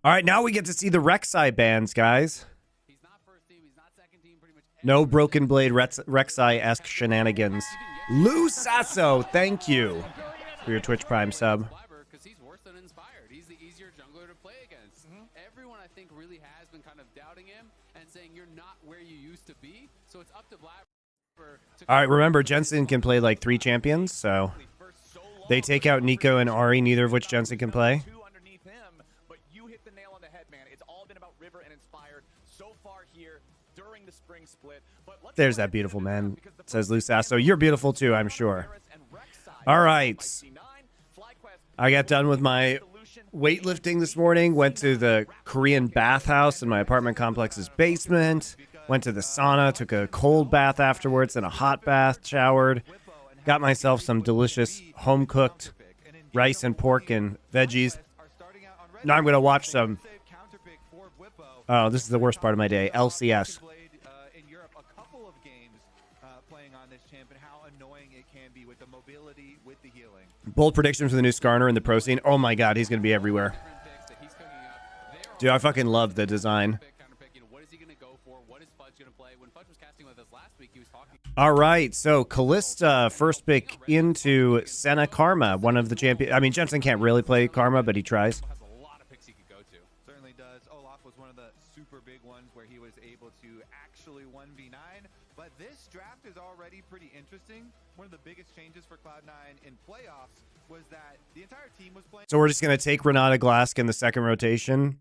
All right, now we get to see the Rek'Sai bans, guys. He's not first team, he's not second team, pretty much. No Broken Blade Rek'Sai-esque shenanigans. Lou Sasso, thank you for your Twitch Prime sub. Because he's worse than Inspired. He's the easier jungler to play against. Everyone, I think, really has been kind of doubting him and saying you're not where you used to be. So it's up to Blabber. All right, remember, Jensen can play like 3 champions, so they take out Nico and Ahri, neither of which Jensen can play. But you hit the nail on the head, man. It's all been about River and Inspired so far here during the spring split. There's that beautiful man, says Lou Sasso. You're beautiful too, I'm sure. All right. I got done with my weightlifting this morning, went to the Korean bathhouse in my apartment complex's basement, went to the sauna, took a cold bath afterwards, then a hot bath, showered, got myself some delicious home-cooked rice and pork and veggies. Now I'm going to watch some... Oh, this is the worst part of my day, LCS. Bold prediction for the new Skarner and the Pro Scene. Oh my god, he's going to be everywhere. Dude, I fucking love the design. All right, so Kalista first pick into Senna Karma, one of the champions. I mean, Jensen can't really play Karma, but he tries. Certainly does. Olaf was one of the super big ones where he was able to actually 1v9. But this draft is already pretty interesting. One of the biggest changes for Cloud9 in playoffs was that the entire team was playing. So we're just going to take Renata Glask in the second rotation.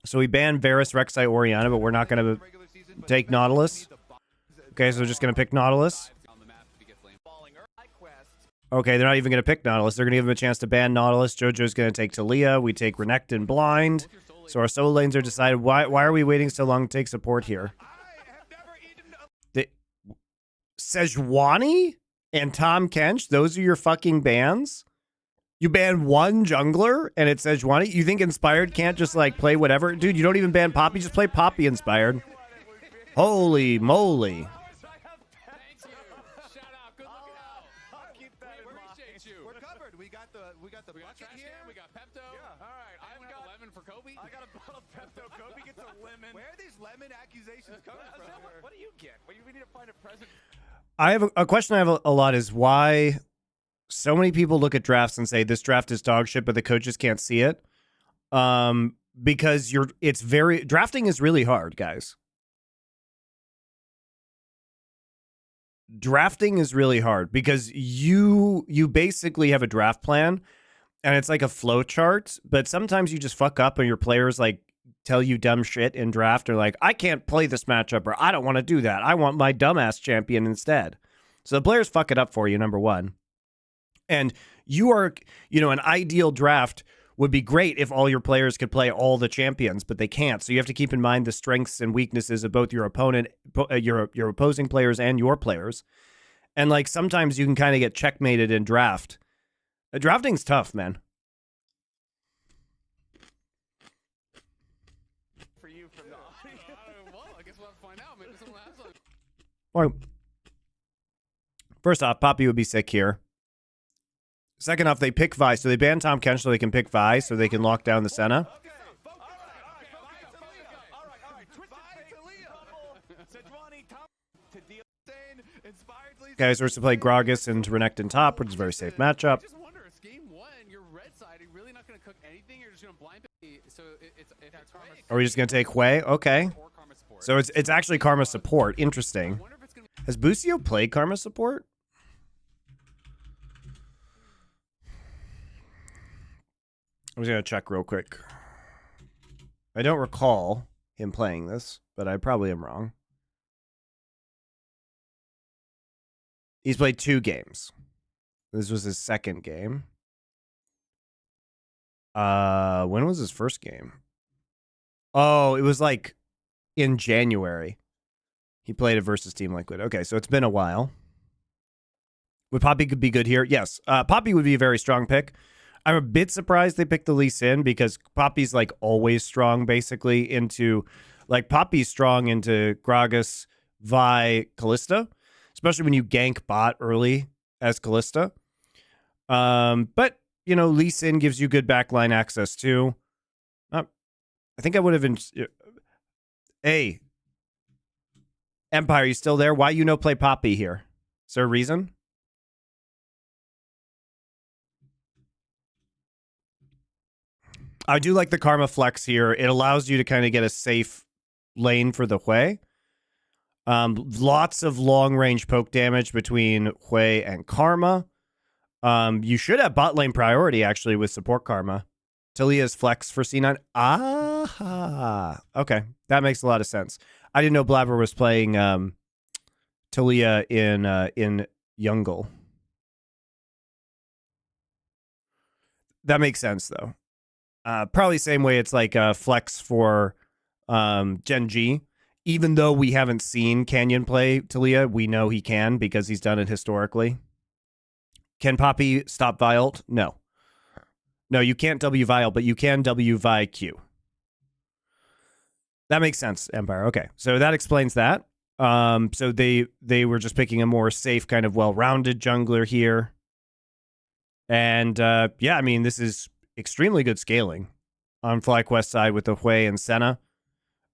So we banned Varus, Rek'Sai, Orianna, but we're not going to take Nautilus. Okay, so we're just going to pick Nautilus. Okay, they're not even going to pick Nautilus. They're going to give him a chance to ban Nautilus. JoJo's going to take Talia. We take Renekton Blind. So our solo lanes are decided. Why are we waiting so long to take support here? Sejuani and Tom Kench, those are your fucking bans? You ban one jungler and it's Sejuani? You think Inspired can't just like play whatever? Dude, you don't even ban Poppy. Just play Poppy Inspired. Holy moly. We got the bucket here. We got Pepto. Yeah. All right. I got a lemon for Kobe. I got a bottle of Pepto. Kobe gets a lemon. Where are these lemon accusations coming from? What do you get? We need to find a present. I have a question I have a lot is why so many people look at drafts and say this draft is dog shit, but the coaches can't see it. Because drafting is really hard, guys. Drafting is really hard because you basically have a draft plan and it's like a flow chart, but sometimes you just fuck up and your players like tell you dumb shit in draft or like, I can't play this matchup or I don't want to do that. I want my dumbass champion instead. So the players fuck it up for you, number one. And you are, an ideal draft would be great if all your players could play all the champions, but they can't. So you have to keep in mind the strengths and weaknesses of both your opponent, your opposing players and your players. And like sometimes you can kind of get checkmated in draft. Drafting's tough, man. For you from the well, I guess we'll have to find out. Maybe someone has one. Well, first off, Poppy would be sick here. Second off, they pick Vi, so they ban Tom Kench so they can pick Vi, so they can lock down the Senna. Guys, we're to play Gragas and Renekton top, which is a very safe matchup. I just wonder if game one, you're red side, you're really not going to cook anything. You're just going to blind pick. So it's Are we just going to take Hui? Okay. So it's actually Karma support. Interesting. Has Busio played Karma support? I'm just going to check real quick. I don't recall him playing this, but I probably am wrong. He's played 2 games. This was his second game. When was his first game? Oh, it was like in January. He played it versus Team Liquid. Okay, so it's been a while. Would Poppy could be good here? Yes. Poppy would be a very strong pick. I'm a bit surprised they picked the Lee Sin because Poppy's like always strong basically into like Poppy's strong into Gragas, Vi, Kalista, especially when you gank bot early as Kalista. But Lee Sin gives you good backline access too. I think I would have been. Hey, Empire, you still there? Why you no play Poppy here? Is there a reason? I do like the Karma Flex here. It allows you to kind of get a safe lane for the Hui. Lots of long range poke damage between Hui and Karma. You should have bot lane priority actually with support Karma. Talia's flex for C9. Ah, okay, that makes a lot of sense. I didn't know Blabber was playing Talia in Jungle. That makes sense though. Probably same way it's like flex for Gen G. Even though we haven't seen Canyon play Talia, we know he can because he's done it historically. Can Poppy stop Vialt? No. No, you can't W Vial, but you can W Vi Q. That makes sense, Empire. Okay, so that explains that. So they were just picking a more safe, kind of well-rounded jungler here. And yeah, I mean, this is extremely good scaling on FlyQuest side with the Hui and Senna.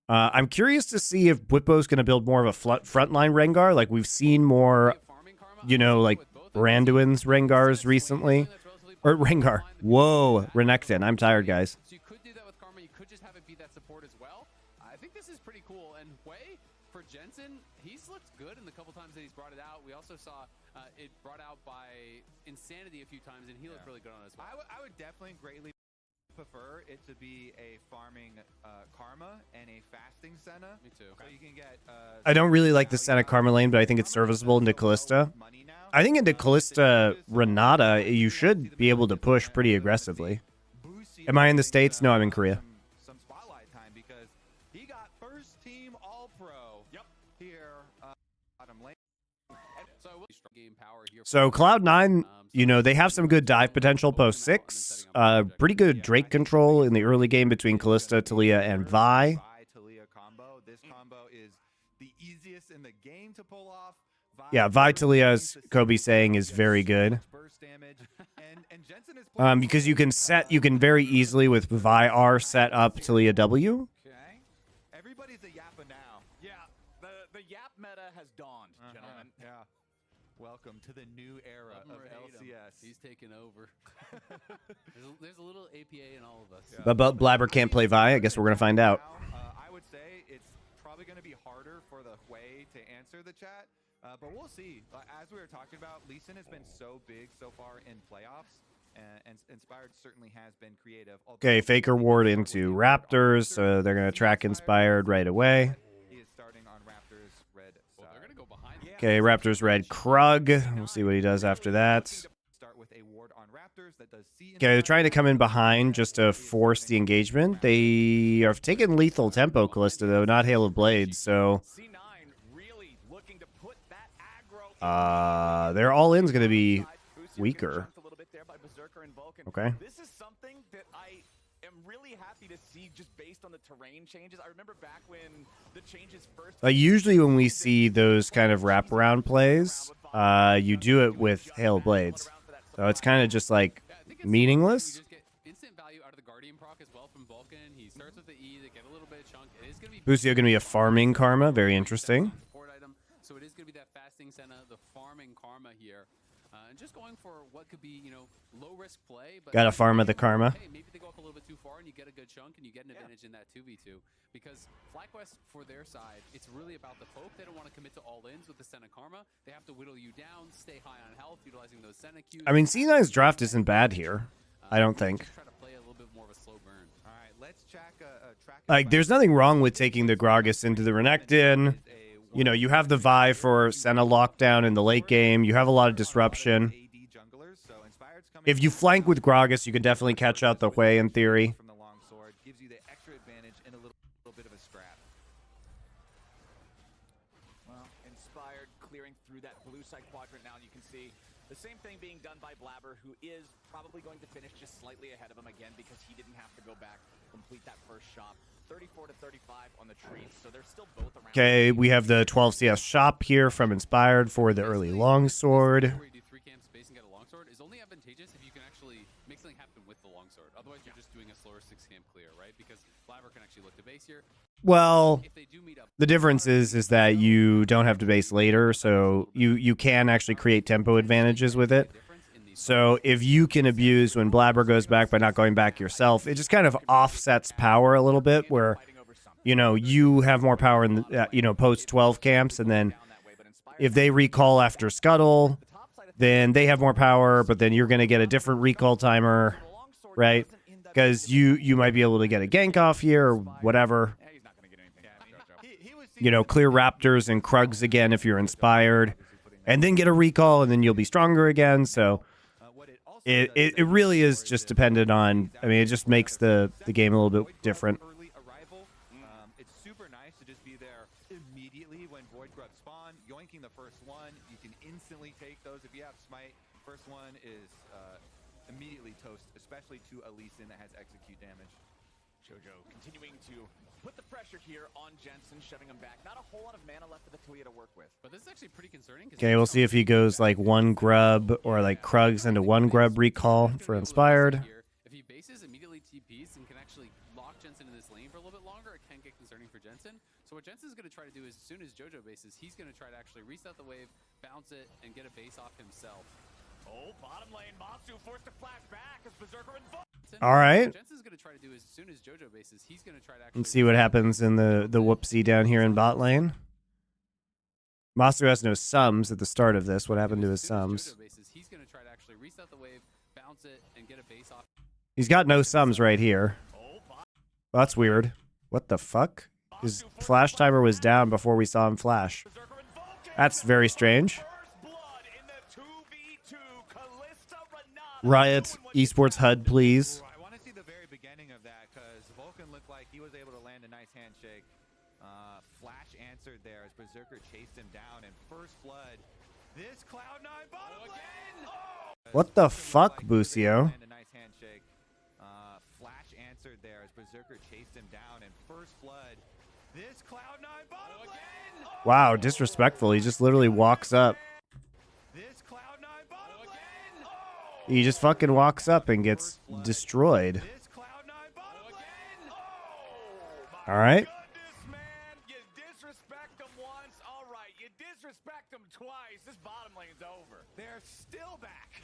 I'm curious to see if Bwipo's going to build more of a frontline Rengar. Like we've seen more, you know, like Randuin's Rengars recently. Or Rengar. Whoa, Renekton. I'm tired, guys. So you could do that with Karma. You could just have it be that support as well. I think this is pretty cool. And Hui, for Jensen, he's looked good in the couple times that he's brought it out. We also saw it brought out by Insanity a few times, and he looked really good on it as well. I would definitely greatly prefer it to be a farming Karma and a fasting Senna. Me too. So you can get, I don't really like the Senna Karma lane, but I think it's serviceable into Callista. I think into Callista Renata, you should be able to push pretty aggressively. Am I in the States? No, I'm in Korea. Some spotlight time because he got first team All-Pro. Yep. Here, bottom lane. So Cloud9, you know, they have some good dive potential post 6. Pretty good Drake control in the early game between Callista, Talia, and Vi. Vi-Talia combo. This combo is the easiest in the game to pull off. Yeah, Vi Talia, as Kobe saying, is very good. Because you can very easily with Vi R set up Talia W. Everybody's a yappa now. Yeah, the yap meta has dawned, gentlemen. Yeah. Welcome to the new era of LCS. He's taking over. there's a little APA in all of us. Yeah. But Blabber can't play Vi. I guess we're going to find out. I would say it's probably going to be harder for the Hui to answer the chat. But we'll see. As we were talking about, Lee Sin has been so big so far in playoffs, and Inspired certainly has been creative. Okay, Faker Ward into Raptors, so they're going to track Inspired right away. He is starting on Raptors red side. They're gonna go behind. Okay, Raptors red Krug. We'll see what he does after that. Start with a ward on Raptors that does see. Okay, they're trying to come in behind just to force the engagement. They are taking lethal tempo, Callista, though, not Hail of Blades, so... their all-in's going to be weaker. Okay. This is something that I am really happy to see just based on the terrain changes. I remember back when the changes first... Usually when we see those kind of wraparound plays, you do it with Hail of Blades. So it's kind of just like meaningless. Instant value out of the Guardian proc as well from Vulcan. He starts with the E to get a little bit of chunk. It is going to be Busio going to be a farming Karma. Very interesting. So it is going to be that fasting Senna, the farming Karma here. And just going for what could be, you know, low risk play. But got a farm of the Karma. Hey, maybe they go up a little bit too far and you get a good chunk and you get an advantage in that 2v2. Because FlyQuest, for their side, it's really about the poke. They don't want to commit to all-ins with the Senna Karma. They have to whittle you down, stay high on health, utilizing those Senna Qs. I mean, C9's draft isn't bad here. I don't think. Just try to play a little bit more of a slow burn. All right, let's track Like, there's nothing wrong with taking the Gragas into the Renekton. You know, you have the Vi for Senna lockdown in the late game. You have a lot of disruption. If you flank with Gragas, you can definitely catch out the Hui in theory. From the long sword gives you the extra advantage in a little bit of a scrap. Well, Inspired clearing through that blue side quadrant now, and you can see the same thing being done by Blabber, who is probably going to finish just slightly ahead of him again because he didn't have to go back, complete that first shot. 34 to 35 on the trees, so they're still both around. Okay, we have the 12 CS shop here from Inspired for the early longsword. longsword is only advantageous if you can actually make something happen with the longsword. Otherwise, you're just doing a slower 6-camp clear, right? Because Blabber can actually look to base here. Well, If they do meet up, the difference is that you don't have to base later, so you can actually create tempo advantages with it. So if you can abuse when Blabber goes back by not going back yourself, it just kind of offsets power a little bit where, you know, you have more power in the, you know, post 12 camps, and then if they recall after Scuttle, then they have more power, but then you're going to get a different recall timer, right? Because you might be able to get a gank off here or whatever. You know, clear Raptors and Krugs again if you're inspired, and then get a recall, and then you'll be stronger again. So it really is just dependent on, I mean, it just makes the game a little bit different. Early arrival. It's super nice to just be there immediately when Void Grubs spawn, yoinking the first one. You can instantly take those. If you have Smite, first one is immediately toast, especially to a Lee Sin that has execute damage. Jojo continuing to put the pressure here on Jensen, shoving him back. Not a whole lot of mana left for the Talia to work with. but this is actually pretty concerning. Okay, we'll see if he goes like one grub or like Krugs into one grub recall for inspired. If he bases immediately TPs and can actually lock Jensen in this lane for a little bit longer, it can get concerning for Jensen. So what Jensen's going to try to do is, as soon as Jojo bases, he's going to try to actually reset the wave, bounce it, and get a base off himself. Oh, bottom lane, Matsu forced to flash back as Berserker invoked. All right. What Jensen's going to try to do is, as soon as Jojo bases, he's going to try to actually Let's see what happens in the whoopsie down here in bot lane. Master has no sums at the start of this. What happened to his sums? He's going to try to actually reset the wave, bounce it, and get a base off. He's got no sums right here. Well, that's weird. What the fuck? His flash timer was down before we saw him flash. That's very strange. Riot Esports HUD, please. I want to see the very beginning of that because Vulcan looked like he was able to land a nice handshake. Flash answered there as Berserker chased him down, and first blood. This Cloud9 bottom lane. What the fuck, Busio? A nice handshake. Flash answered there as Berserker chased him down, and first blood. This Cloud9 bottom lane. Wow, disrespectful. He just literally walks up. This Cloud9 bottom lane. He just fucking walks up and gets destroyed. This Cloud9 bottom lane. All right. Goodness, man, you disrespect them once, all right. You disrespect them twice. This bottom lane's over. They're still back.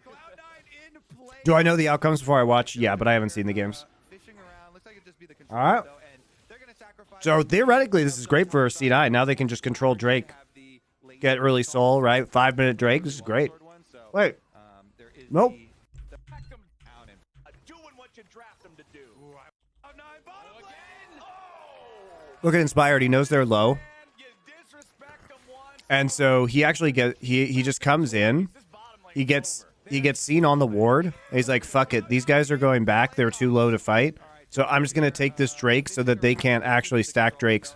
Cloud9 in play. Do I know the outcomes before I watch? Yeah, but I haven't seen the games. Fishing around. Looks like it'd just be the All right. control, though, and they're gonna sacrifice. So theoretically, this is great for C9. Now they can just control Drake. Get early soul, right? 5-minute Drake. This is great. Wait. Nope. Back them down and doing what you draft them to do. Cloud9 bottom lane. Look at Inspired. He knows they're low. You disrespect them once. And so he actually he just comes in. This bottom lane He gets seen on the ward. And he's like, fuck it. These guys are going back. They're too low to fight. So I'm just going to take this Drake so that they can't actually stack Drakes.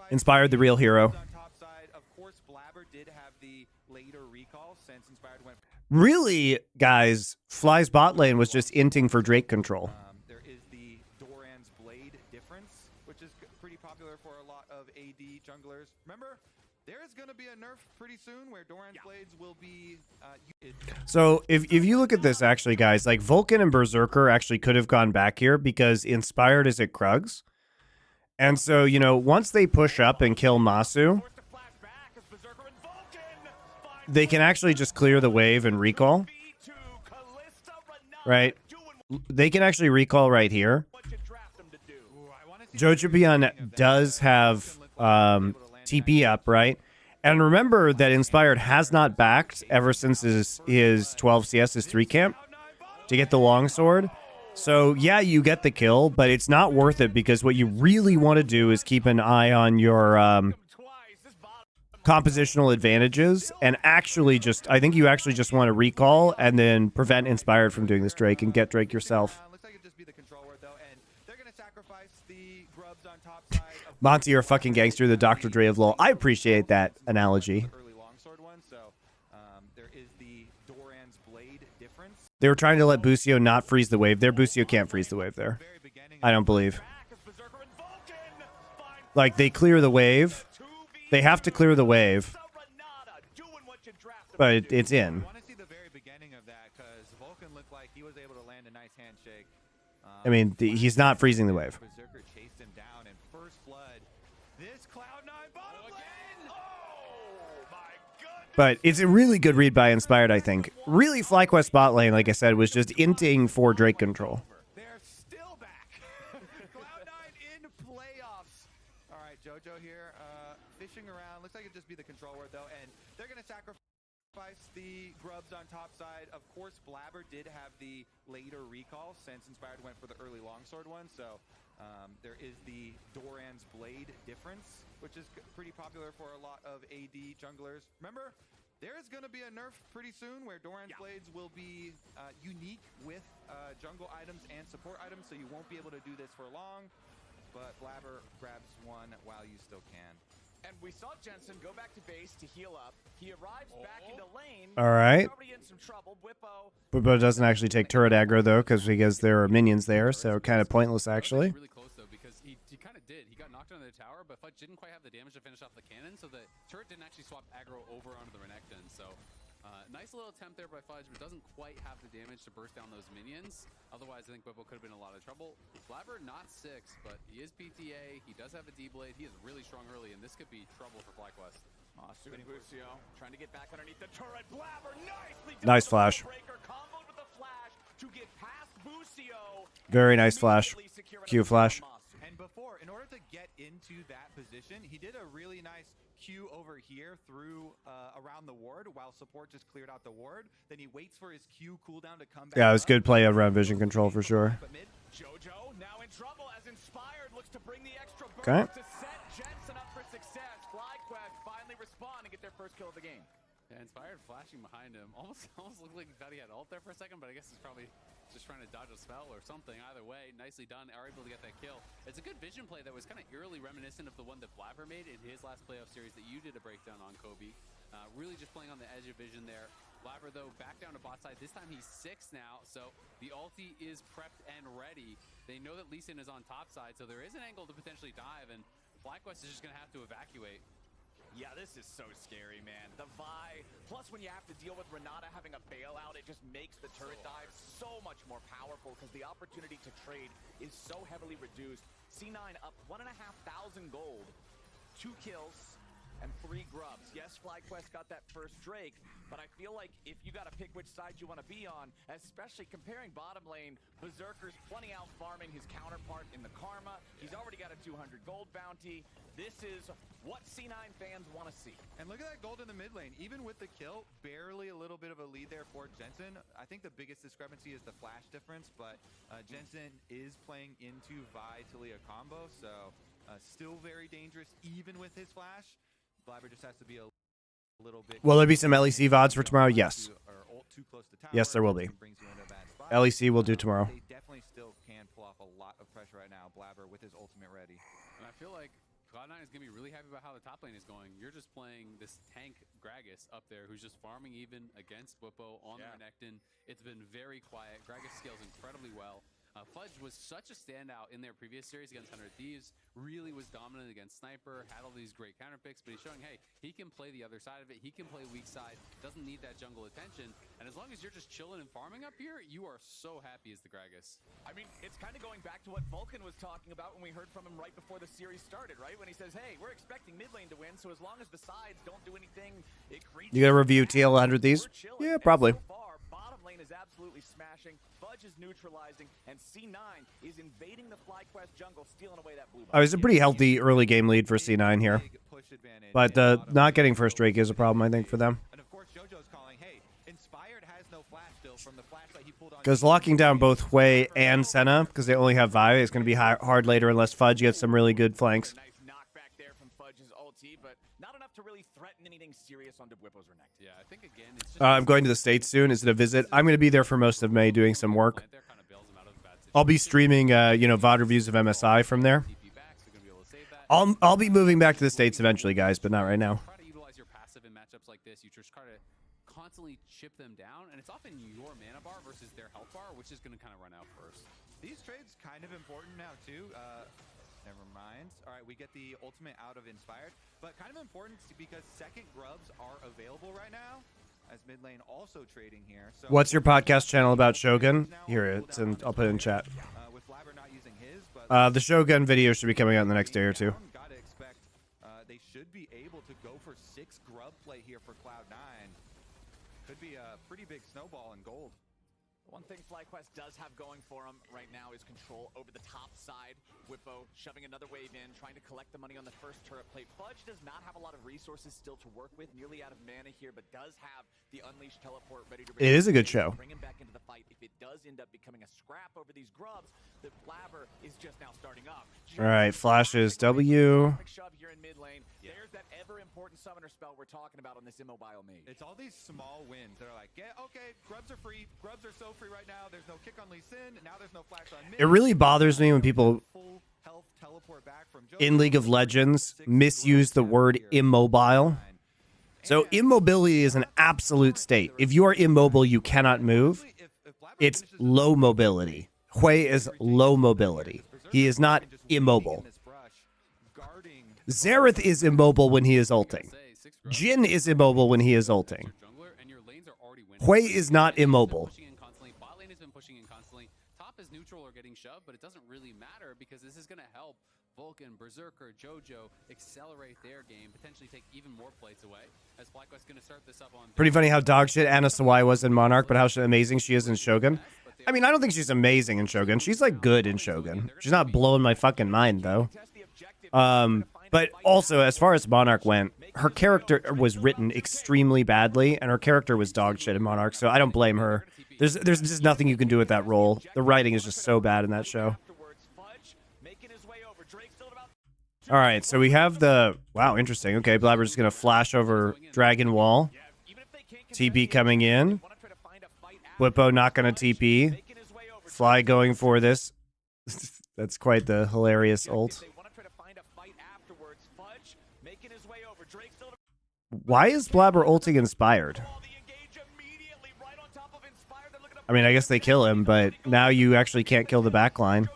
Inspired, the real hero. On top side, of course, Blabber did have the later recall since Inspired went. Really, guys, Fly's bot lane was just inting for Drake control. There is the Doran's Blade difference, which is pretty popular for a lot of AD junglers. Remember, there is going to be a nerf pretty soon where Doran's Blades will be... So if you look at this, actually, guys, like Vulcan and Berserker actually could have gone back here because Inspired is at Krugs. And so, you know, once they push up and kill Masu, forced to flash back as Berserker invoked. they can actually just clear the wave and recall, V2 Callista Renata right? doing They can actually recall right here. what you draft them to do. Jojopion does have TP up, right? And remember that Inspired has not backed ever since his 12 CS, his 3 camp, to get the longsword. So, yeah, you get the kill, but it's not worth it because what you really want to do is keep an eye on your Twice. This bottom compositional advantages and actually just, I think you actually just want to recall and then prevent Inspired from doing this Drake and get Drake yourself. Looks like it'd just be the control word, though, and they're going to sacrifice the grubs on top side. Monty, you're a fucking gangster, the Dr. Dre of LoL. I appreciate that analogy. Early longsword one, so there is the Doran's Blade difference. They were trying to let Busio not freeze the wave there. Busio can't freeze the wave there. Very beginning. I don't believe. back as Berserker invoked. Find Like, they clear the wave. 2v2 They have to clear the wave, Renata doing what you draft them but it's in. I want to see the handshake. I mean, he's not freezing the wave. Berserker chased him down, and first blood. This Cloud9 bottom lane. Oh my goodness! But it's a really good read by Inspired, I think. Really, FlyQuest bot lane, like I said, was just inting for Drake control. They're still back. Cloud9 in playoffs. All right, JoJo here, fishing around. Looks like it'd just be the control word though, and they're gonna sacrifice the grubs on top side. Of course, Blabber did have the later recall since Inspired went for the early longsword one, so there is the Doran's Blade difference, which is pretty popular for a lot of AD junglers. Remember, there is going to be a nerf pretty soon where Doran's Blades will be unique with jungle items and support items, so you won't be able to do this for long, but Blabber grabs one while you still can. And we saw Jensen go back to base to heal up. He arrives back into lane. All right. Already in some trouble. Bwippo doesn't actually take turret aggro, though, because there are minions there, so kind of pointless, actually. Really close, though, because he kind of did. He got knocked under the tower, but Fudge didn't quite have the damage to finish off the cannon, so the turret didn't actually swap aggro over onto the Renekton. So nice little attempt there by Fudge, but doesn't quite have the damage to burst down those minions. Otherwise, I think Bwippo could have been in a lot of trouble. Blabber, not 6, but he is PTA. He does have a D-Blade. He is really strong early, and this could be trouble for FlyQuest. Masu and Busio trying to get back underneath the turret. Blabber nicely Nice flash. Comboed with the flash to get past Busio. Very nice flash. Q flash. And before, in order to get into that position, he did a really nice Q over here through around the ward while support just cleared out the ward. Then he waits for his Q cooldown to come back. Yeah, it was good play around vision control for sure. JoJo now in trouble as Inspired looks to bring the extra burst Okay. to set Jensen up for success. FlyQuest finally respond and get their first kill of the game. Yeah, Inspired flashing behind him. Almost looked like he thought he had ult there for a second, but I guess he's probably just trying to dodge a spell or something. Either way, nicely done. Are able to get that kill. It's a good vision play that was kind of eerily reminiscent of the one that Blabber made in his last playoff series that you did a breakdown on, Kobe. Really just playing on the edge of vision there. Blabber, though, back down to bot side. This time he's 6 now, so the ulti is prepped and ready. They know that Lee Sin is on top side, so there is an angle to potentially dive, and FlyQuest is just going to have to evacuate. Yeah, this is so scary, man. The Vi, plus when you have to deal with Renata having a bailout, it just makes the turret dive so much more powerful because the opportunity to trade is so heavily reduced. C9 up 1,500 gold, 2 kills, and 3 grubs. Yes, FlyQuest got that first Drake, but I feel like if you got to pick which side you want to be on, especially comparing bottom lane, Berserker's plenty out farming his counterpart in the Karma. He's already got a 200 gold bounty. This is what C9 fans want to see. And look at that gold in the mid lane. Even with the kill, barely a little bit of a lead there for Jensen. I think the biggest discrepancy is the flash difference, but Jensen is playing into Vi Talia combo, so still very dangerous even with his flash. Blabber just has to be a little bit. Will there be some LEC VODs for tomorrow? Yes. Yes, there will be. LEC will do tomorrow. They definitely still can pull off a lot of pressure right now, Blabber with his ultimate ready. And I feel like Cloud9 is going to be really happy about how the top lane is going. You're just playing this tank Gragas up there who's just farming even against Bwippo on the Renekton. It's been very quiet. Gragas scales incredibly well. Fudge was such a standout in their previous series against 100 Thieves, really was dominant against Sniper, had all these great counter picks, but he's showing, hey, he can play the other side of it, he can play weak side, doesn't need that jungle attention, and as long as you're just chilling and farming up here, you are so happy as the Gragas. I mean, it's kind of going back to what Vulcan was talking about when we heard from him right before the series started, right? When he says, hey, we're expecting mid lane to win, so as long as the sides don't do anything, You gonna review TL 100 Thieves? Yeah, probably. So far, bottom lane is absolutely smashing, Fudge is neutralizing, and C9 is invading the FlyQuest jungle, stealing away that blue buff. Oh, it's a pretty healthy early game lead for C9 here. But not getting first Drake is a problem, I think, for them. And of course, JoJo's calling, hey, Inspired has no flash still from the flash that he pulled on. Because locking down both Hui and Senna, because they only have Vi, is going to be hard later unless Fudge gets some really good flanks. Nice knockback there from Fudge's ulti, but not enough to really threaten anything serious on Bwippo's Renekton. Yeah, I think again, it's just I'm going to the States soon. Is it a visit? I'm going to be there for most of May doing some work. I'll be streaming, VOD reviews of MSI from there. I'll be moving back to the States eventually, guys, but not right now. Try to utilize your passive in matchups like this. You just try to constantly chip them down, and it's often your mana bar versus their health bar, which is going to kind of run out first. These trades kind of important now too. Never mind. All right, we get the ultimate out of Inspired, but kind of important because second grubs are available right now. as mid lane also trading here. So What's your podcast channel about Shogun? Here it's and I'll put it in chat. with Blabber not using his, but The Shogun video should be coming out in the next day or two. Gotta expect they should be able to go for 6 grub play here for Cloud9. Could be a pretty big snowball in gold. One thing FlyQuest does have going for him right now is control over the top side. Whippo shoving another wave in, trying to collect the money on the first turret plate. Fudge does not have a lot of resources still to work with, nearly out of mana here, but does have the Unleashed teleport ready to It is a good show. bring him back into the fight. If it does end up becoming a scrap over these grubs, the Blabber is just now starting up. All right, flashes W. Quick shove here in mid lane. There's that ever important summoner spell we're talking about on this immobile mage. It's all these small wins that are like, yeah, okay, grubs are free. Grubs are so free right now. There's no kick on Lee Sin. Now there's no flash on mid. It really bothers me when people Full health teleport back from in League of Legends misuse the word immobile. So immobility is an absolute state. If you are immobile, you cannot move. It's low mobility. Hui is low mobility. He is not immobile. Xerath is immobile when he is ulting. Jhin is immobile when he is ulting. Hui is not immobile. Bot lane has been pushing in constantly. Top is neutral or getting shoved, but it doesn't really matter because this is going to help Vulcan, Berserker, JoJo accelerate their game, potentially take even more plates away. As FlyQuest going to start this up on. Pretty funny how dog shit Anna Sawai was in Monarch, but how amazing she is in Shogun. I mean, I don't think she's amazing in Shogun. She's like good in Shogun. She's not blowing my fucking mind though. But also, as far as Monarch went, her character was written extremely badly, and her character was dog shit in Monarch, so I don't blame her. There's just nothing you can do with that role. The writing is just so bad in that show. All right, so we have the... Wow, interesting. Okay, Blabber's just going to flash over Dragon Wall. TP coming in. Whippo not going to TP. Fly going for this. That's quite the hilarious ult. Why is Blabber ulting Inspired? I mean, I guess they kill him, but now you actually can't kill the backline.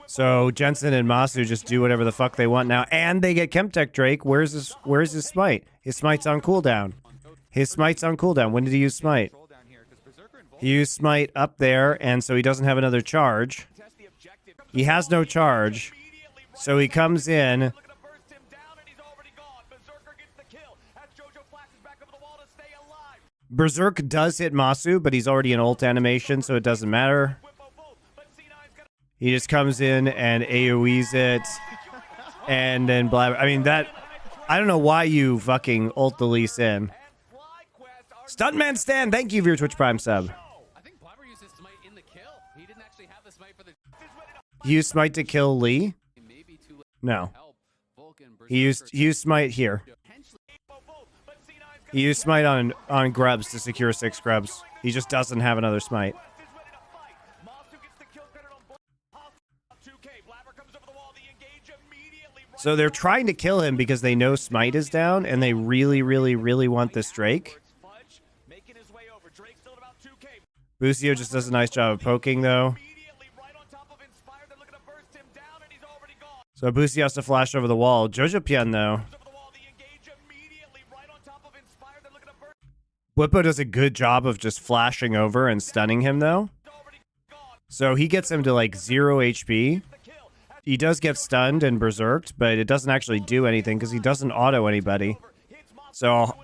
So Jensen and Masu just do whatever the fuck they want now, and they get Chemtech Drake. Where's his smite? His smite's on cooldown. His smite's on cooldown. When did he use smite? He used smite up there, and so he doesn't have another charge. He has no charge. So he comes in. Berserk does hit Masu, but he's already in ult animation, so it doesn't matter. He just comes in and AoEs it. And then Blabber. I mean, that... I don't know why you fucking ult the Lee Sin. Stuntman Stan, thank you for your Twitch Prime sub. I think Blabber used his smite in the kill. He didn't actually have the smite for the. He used smite to kill Lee? No. He used smite here. He used smite on grubs to secure 6 grubs. He just doesn't have another smite. So they're trying to kill him because they know smite is down, and they really, really, really want this Drake. Busio just does a nice job of poking, though. So Busio has to flash over the wall. Jojo Pian, though. Whippo does a good job of just flashing over and stunning him, though. So he gets him to, like, 0 HP. He does get stunned and berserked, but it doesn't actually do anything because he doesn't auto anybody. So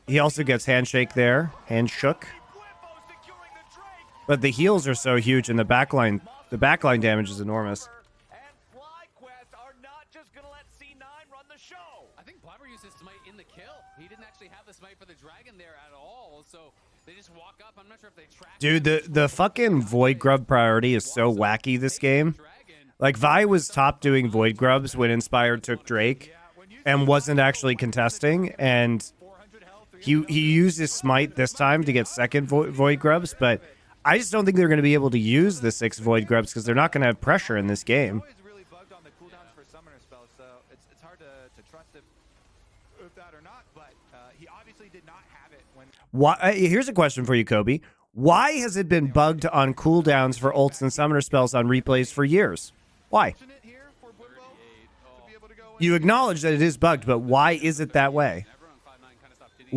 he also gets handshake there. Handshook. But the heals are so huge and the backline damage is enormous. I think Blabber used his smite in the kill. He didn't actually have the smite for the dragon there at all, so they just walk up. I'm not sure if they track. Dude, the fucking Void Grub priority is so wacky this game. Like, Vi was top doing Void Grubs when Inspired took Drake and wasn't actually contesting, and he used his smite this time to get second Void Grubs, but I just don't think they're going to be able to use the 6 Void Grubs because they're not going to have pressure in this game. Why? Here's a question for you, Kobe. Why has it been bugged on cooldowns for ults and summoner spells on replays for years? Why? You acknowledge that it is bugged, but why is it that way? Everyone on Cloud9 kind of stopped hitting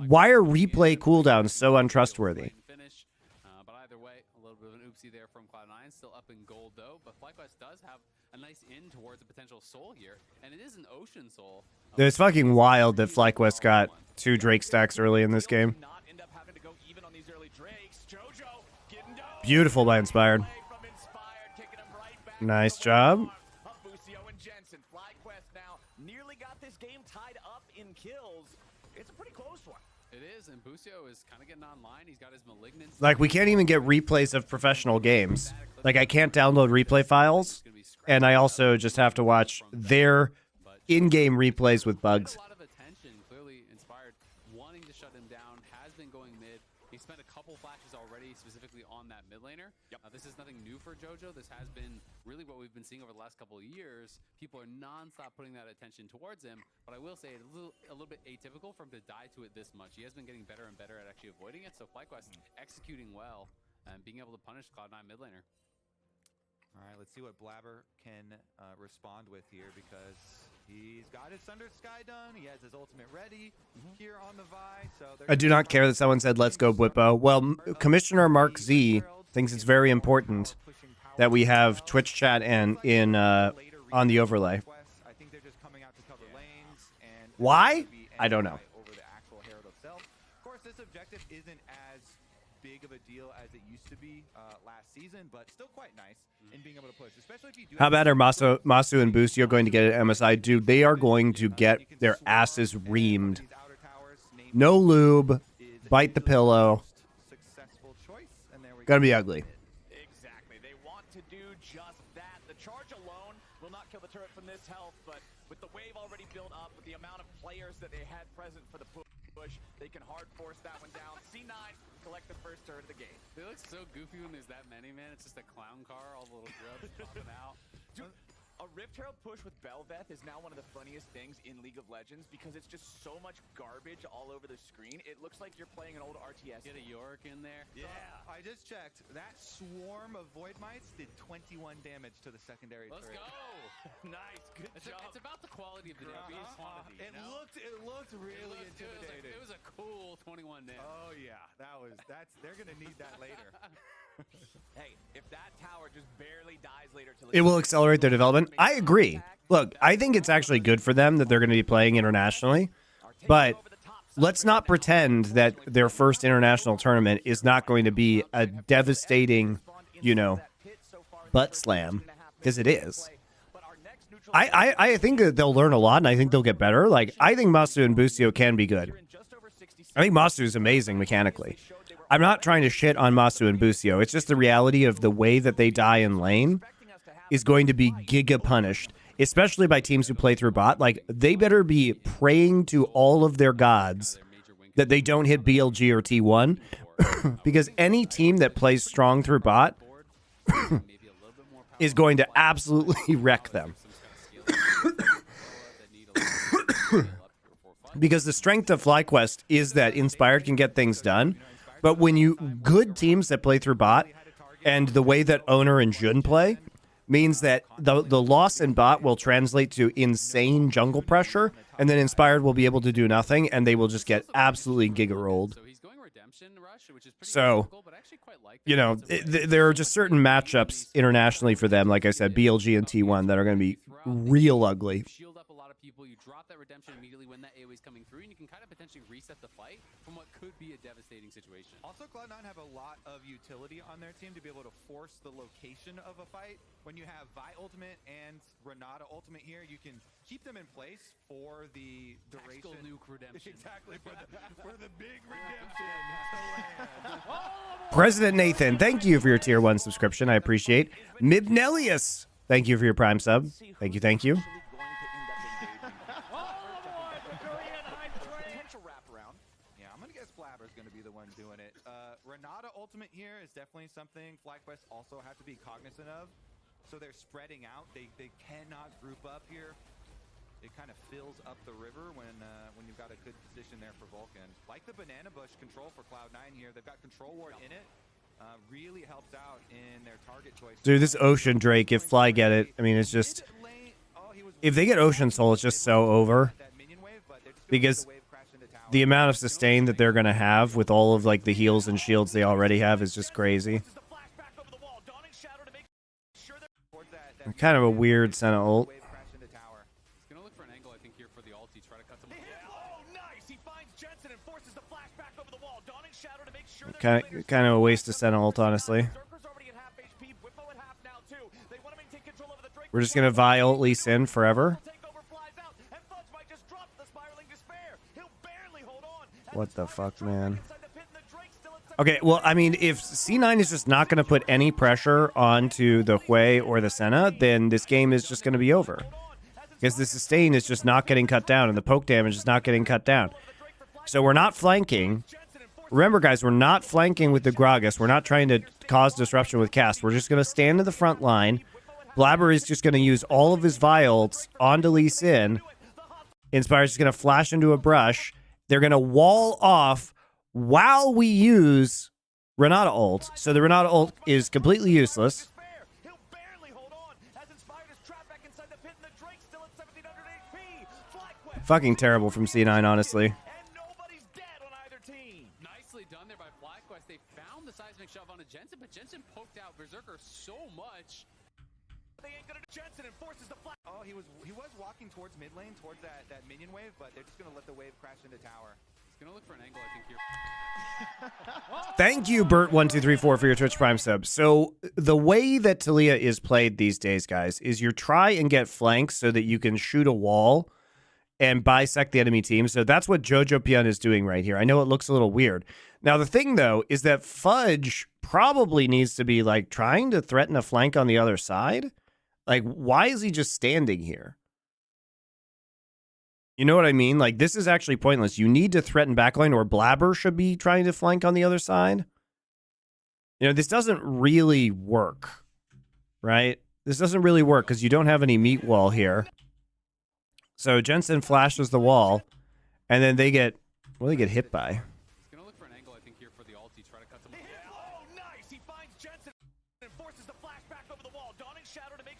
Why are replay cooldowns so untrustworthy? But either way, a little bit of an oopsie there from Cloud9. Still up in gold though, but FlyQuest does have a nice in towards a potential soul here, and it is an ocean soul. It's fucking wild that FlyQuest got 2 Drake stacks early in this game. Not end up having to go even on these early Drakes. Jojo getting down. Beautiful by Inspired. From Inspired, kicking him right back. Nice job. Busio and Jensen. FlyQuest now nearly got this game tied up in kills. It's a pretty close one. It is, and Busio is kind of getting online. He's got his malignance. Like, we can't even get replays of professional games. Like, I can't download replay files, and I also just have to watch their in-game replays with bugs. A lot of attention. Clearly Inspired wanting to shut him down, has been going mid. He spent a couple flashes already, specifically on that mid laner. This is nothing new for Jojo. This has been really what we've been seeing over the last couple of years. People are non-stop putting that attention towards him, but I will say it's a little bit atypical for him to die to it this much. He has been getting better and better at actually avoiding it, so FlyQuest executing well and being able to punish Cloud9 mid laner. All right, let's see what Blabber can respond with here, because he's got his Thunder Sky done. He has his ultimate ready here on the Vi. So I do not care that someone said, let's go Bwippo. Well, Commissioner Mark Z thinks it's very important that we have Twitch chat and on the overlay. I think they're just coming out to cover lanes. And Why? I don't know. over the actual Herald itself. Of course, this objective isn't as big of a deal as it used to be last season, but still quite nice in being able to push, especially if you do. How bad are Masu and Busio going to get at MSI? Dude, they are going to get their asses reamed. No lube, bite the pillow. Successful choice, and there we Gonna be ugly. Exactly. They want to do just that. The charge alone will not kill the turret from this health, but with the wave already built up, with the amount of players that they had present for the push, they can hard force that one down. C9 collect the first turret of the game. They look so goofy when there's that many, man. It's just a clown car, all the little grubs popping out. Dude, a Rift Herald push with Belveth is now one of the funniest things in League of Legends because it's just so much garbage all over the screen. It looks like you're playing an old RTS. Get a Yorick in there. Yeah, I just checked. That swarm of Void Mites did 21 damage to the secondary Let's turret. go. Nice, good job. It's about the quality of the damage, quantity. It you know? looked really It intimidating. was a cool 21 damage. Oh yeah, they're gonna need that later. Hey, if that tower just barely dies later till It will accelerate their development. I agree. Look, I think it's actually good for them that they're going to be playing internationally, but let's not pretend that their first international tournament is not going to be a devastating, butt slam, because it is. I think that they'll learn a lot, and I think they'll get better. Like, I think Masu and Busio can be good. I think Masu is amazing mechanically. I'm not trying to shit on Masu and Busio. It's just the reality of the way that they die in lane is going to be giga punished, especially by teams who play through bot. Like, they better be praying to all of their gods that they don't hit BLG or T1, because any team that plays strong through bot is going to absolutely wreck them. Because the strength of FlyQuest is that Inspired can get things done, but when you good teams that play through bot, and the way that Owner and Jun play means that the loss in bot will translate to insane jungle pressure, and then Inspired will be able to do nothing, and they will just get absolutely giga-rolled. So he's going Redemption Rush, which is pretty So, difficult, but I actually quite like that. there are just certain matchups internationally for them, like I said, BLG and T1, that are going to be real ugly. Shield up a lot of people. You drop that Redemption immediately when that AoE is coming through, and you can kind of potentially reset the fight from what could be a devastating situation. Also, Cloud9 have a lot of utility on their team to be able to force the location of a fight. When you have Vi ultimate and Renata ultimate here, you can keep them in place for the Tactical duration. nuke redemption. Exactly, for the big redemption to land. President Nathan, thank you for your tier 1 subscription. I appreciate. Mibnelius, thank you for your prime sub. Thank you, thank you. Yeah, I'm going to guess Blabber's going to be the one doing it. Renata ultimate here is definitely something FlyQuest also have to be cognizant of. So they're spreading out. They cannot group up here. It kind of fills up the river when you've got a good position there for Vulcan. Like the banana bush control for Cloud9 here. They've got control ward in it. Really helps out in their target choice. Dude, this Ocean Drake, if Fly get it, I mean, it's just... Oh, he was if they get Ocean Soul, it's just so over. Because the amount of sustain that they're going to have with all of like the heals and shields they already have is just crazy. Kind of a weird Senna ult. Kind of a waste of Senna ult, honestly. We're just going to Vi ult Lee Sin forever. What the fuck, man? Okay, well, I mean, if C9 is just not going to put any pressure onto the Hui or the Senna, then this game is just going to be over. Because the sustain is just not getting cut down, and the poke damage is not getting cut down. So we're not flanking. Remember, guys, we're not flanking with the Gragas. We're not trying to cause disruption with cast. We're just going to stand in the front line. Blabber is just going to use all of his Vi ults onto Lee Sin. Inspire's just going to flash into a brush. They're going to wall off while we use Renata ult. So the Renata ult is completely useless. Fucking terrible from C9, honestly. Nicely done there by FlyQuest. They found the seismic shove onto Jensen, but Jensen poked out Berserker so much. They ain't gonna do Jensen and forces the flash. Oh, he was walking towards mid lane, towards that minion wave, but they're just gonna let the wave crash into tower. He's gonna look for an angle, I think, here. Thank you, Bert1234, for your Twitch Prime sub. So the way that Taliyah is played these days, guys, is you try and get flanks so that you can shoot a wall and bisect the enemy team. So that's what Jojo Pion is doing right here. I know it looks a little weird. Now, the thing, though, is that Fudge probably needs to be, like, trying to threaten a flank on the other side. Like, why is he just standing here? You know what I mean? Like, this is actually pointless. You need to threaten backline, or Blabber should be trying to flank on the other side. You know, this doesn't really work, right? This doesn't really work because you don't have any meat wall here. So Jensen flashes the wall, and then they get, what do they get hit by? He's gonna look for an angle, I think, here for the ulti. Try to cut them. Oh, nice! He finds Jensen and forces the flash back over the wall. Dawning Shadow to make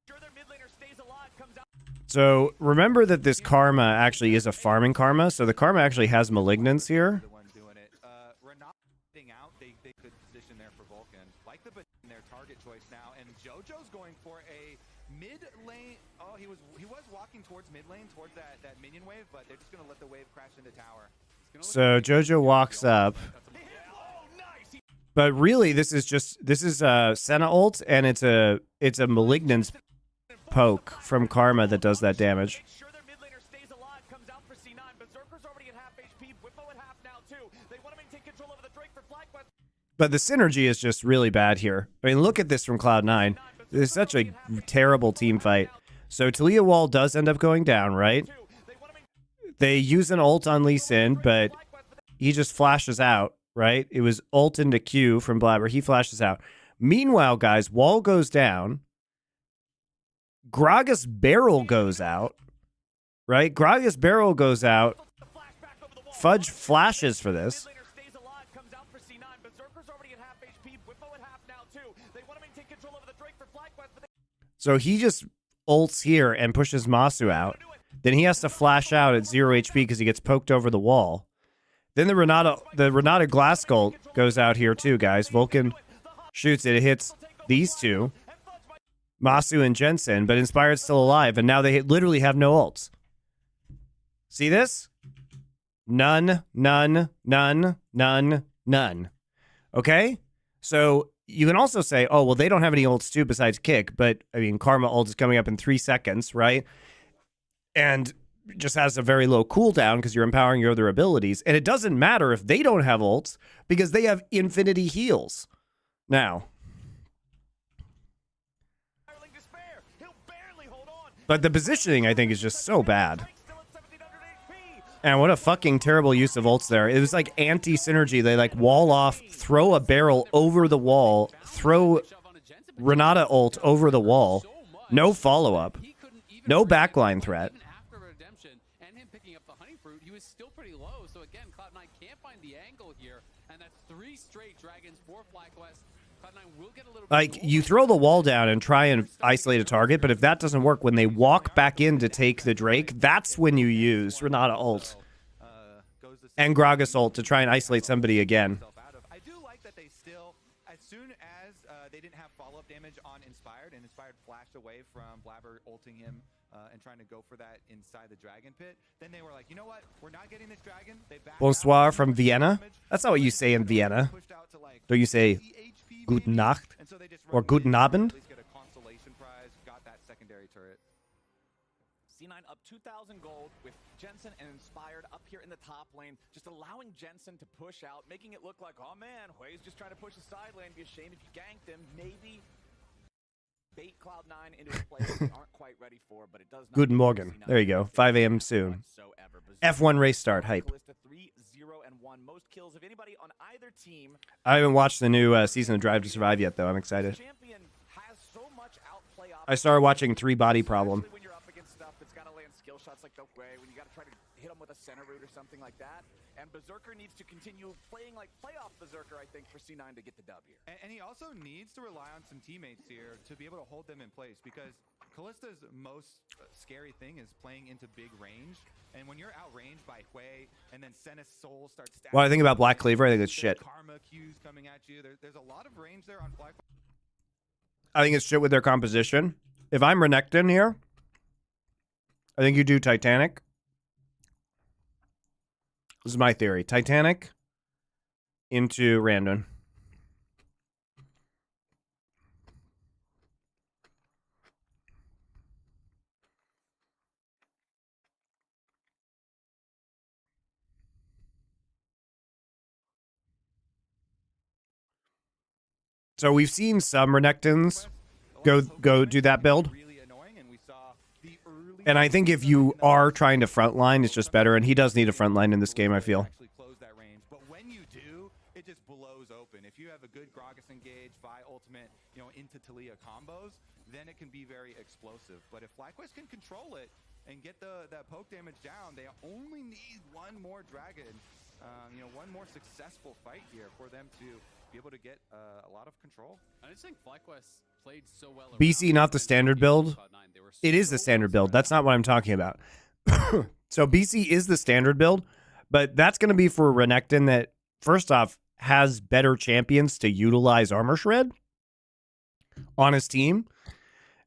sure their mid laner stays alive. Comes out. So remember that this Karma actually is a farming Karma. So the Karma actually has Malignance here. The one doing it. Renata getting out, they could position there for Vulcan. Like in their target choice now, and JoJo's going for a mid lane. Oh, he was walking towards mid lane, towards that minion wave, but they're just gonna let the wave crash into tower. So Jojo walks up. But really, this is Senna ult, and it's a Malignance poke from Karma that does that damage. But the synergy is just really bad here. I mean, look at this from Cloud9. This is such a terrible team fight. So Taliyah wall does end up going down, right? They use an ult on Lee Sin, but he just flashes out, right? It was ult into Q from Blabber. He flashes out. Meanwhile, guys, wall goes down. Gragas barrel goes out, right? Gragas barrel goes out. Fudge flashes for this. So he just ults here and pushes Masu out. Then he has to flash out at 0 HP because he gets poked over the wall. Then the Renata Glass Skull goes out here too, guys. Vulcan shoots it. It hits these two, Masu and Jensen, but Inspired's still alive, and now they literally have no ults. See this? None, none, none, none, none. Okay? So you can also say, oh, well, they don't have any ults too besides Kick, but, I mean, Karma ult is coming up in 3 seconds, right? And just has a very low cooldown because you're empowering your other abilities. And it doesn't matter if they don't have ults because they have infinity heals. Now. But the positioning, I think, is just so bad. And what a fucking terrible use of ults there. It was like anti-synergy. They like wall off, throw a barrel over the wall, throw Renata ult over the wall. No follow-up. No backline threat. After redemption and him picking up the honey fruit, he was still pretty low. So again, Cloud9 can't find the angle here. And that's 3 straight dragons for FlyQuest. Cloud9 will get a little Like, bit you more. throw the wall down and try and isolate a target, but if that doesn't work, when they walk back in to take the Drake, that's when you use Renata ult and Gragas ult to try and isolate somebody again. I do like that they still, as soon as they didn't have follow-up damage on Inspired, and Inspired flashed away from Blabber ulting him and trying to go for that inside the Dragon Pit, then they were like, you know what? We're not getting this Dragon. They backed Bonsoir out, from Vienna. That's not what you say in Vienna. Don't you say Gute Nacht or Guten Abend? C9 up 2,000 gold with Jensen and Inspired up here in the top lane, just allowing Jensen to push out, making it look like, oh man, Hui's just trying to push the side lane. Be a shame if you ganked him. Maybe bait Cloud9 into a place they aren't quite ready for, but it does not. Guten Morgen. There you go. 5 a.m. soon. F1 race start hype. 3-0-1. Most kills of anybody on either team. I haven't watched the new season of Drive to Survive yet, though. I'm excited. Champion has so much outplay I started watching 3 Body Problem. when you're up against stuff that's got to land skill shots like the way, when you got to try to hit them with a center route or something like that. And Berserker needs to continue playing like playoff Berserker, I think, for C9 to get the dub here. And he also needs to rely on some teammates here to be able to hold them in place, because Kallista's most scary thing is playing into big range. And when you're outranged by Hui, and then Senna's soul starts stacking. What I think about Black Cleaver, I think it's shit. Karma Q's coming at you. There's a lot of range there on FlyQuest. I think it's shit with their composition. If I'm Renekton here, I think you do Titanic. This is my theory. Titanic into Randon. So we've seen some Renektons go do that build. And I think if you are trying to frontline, it's just better. And he does need a frontline in this game, I feel. But when you do, it just blows open. If you have a good Gragas engage, Vi ultimate, into Talia combos, then it can be very explosive. But if FlyQuest can control it and get that poke damage down, they only need one more dragon, one more successful fight here for them to be able to get a lot of control. I just think FlyQuest played so well. BC, not the standard build. It is the standard build. That's not what I'm talking about. So BC is the standard build, but that's going to be for a Renekton that, first off, has better champions to utilize Armor Shred on his team.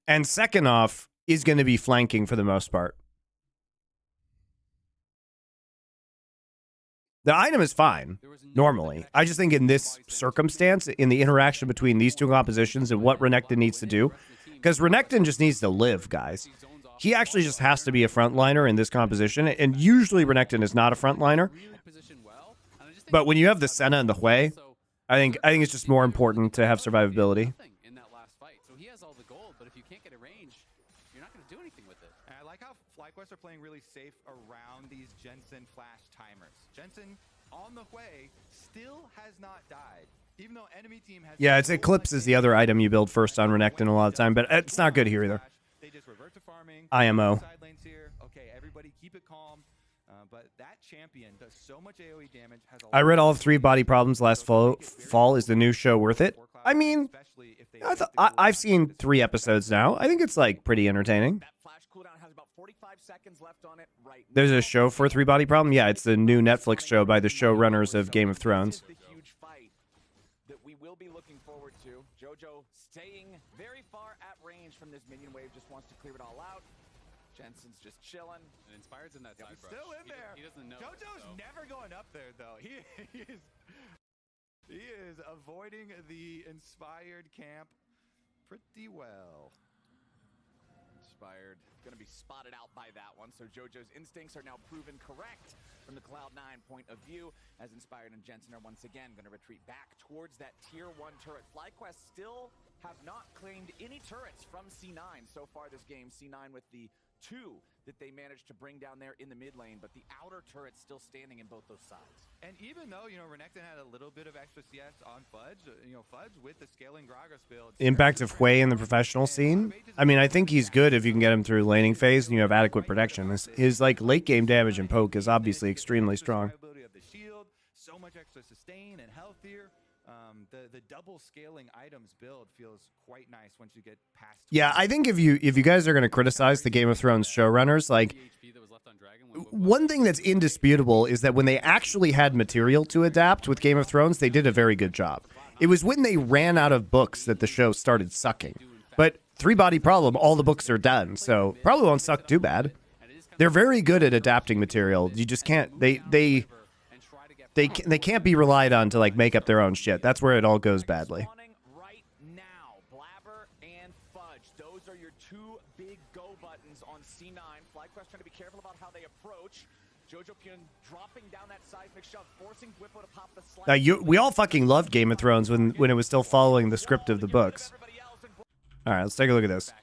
And second off, is going to be flanking for the most part. The item is fine, normally. I just think in this circumstance, in the interaction between these two compositions and what Renekton needs to do, because Renekton just needs to live, guys. He actually just has to be a frontliner in this composition, and usually Renekton is not a frontliner. But when you have the Senna and the Hui, I think it's just more important to have survivability. In that last fight, so he has all the gold, but if you can't get a range, you're not going to do anything with it. And I like how FlyQuest are playing really safe around these Jensen flash timers. Jensen on the Hui still has not died, even though enemy team has. Yeah, it's Eclipse is the other item you build first on Renekton a lot of the time, but it's not good here either. They just revert to farming. IMO. Side lanes here. Okay, everybody keep it calm. But that champion does so much AoE damage. I read all of 3 Body Problems last fall. Is the new show worth it? I mean, I've seen 3 episodes now. I think it's like pretty entertaining. That flash cooldown has about 45 seconds left on it right now. There's a show for 3 Body Problem? Yeah, it's the new Netflix show by the showrunners of Game of Thrones. This is the huge fight that we will be looking forward to. Jojo staying very far at range from this minion wave, just wants to clear it all out. Jensen's just chilling. And Inspired's in that side brush. Still in there. He doesn't know. Jojo's never going up there though. He is avoiding the Inspired camp pretty well. Inspired going to be spotted out by that one, so Jojo's instincts are now proven correct from the Cloud9 point of view, as Inspired and Jensen are once again going to retreat back towards that tier 1 turret. FlyQuest still have not claimed any turrets from C9 so far this game. C9 with the 2 that they managed to bring down there in the mid lane, but the outer turret's still standing in both those sides. And even though, Renekton had a little bit of extra CS on Fudge, Fudge with the scaling Gragas build. Impact of Hui in the professional scene? I mean, I think he's good if you can get him through laning phase and you have adequate protection. His like late game damage and poke is obviously extremely strong. Of the shield, so much extra sustain and health here. The double scaling items build feels quite nice once you get past. Yeah, I think if you guys are going to criticize the Game of Thrones showrunners, like one thing that's indisputable is that when they actually had material to adapt with Game of Thrones, they did a very good job. It was when they ran out of books that the show started sucking. But Three Body Problem, all the books are done, so probably won't suck too bad. They're very good at adapting material. You just can't they can't be relied on to like make up their own shit. That's where it all goes badly. Right now, Blabber and Fudge. Those are your two big go buttons on C9. FlyQuest trying to be careful about how they approach. Jojo Pyun dropping down that seismic shove, forcing Whippo to pop the slide. We all fucking loved Game of Thrones when it was still following the script of the books. All right, let's take a look at this.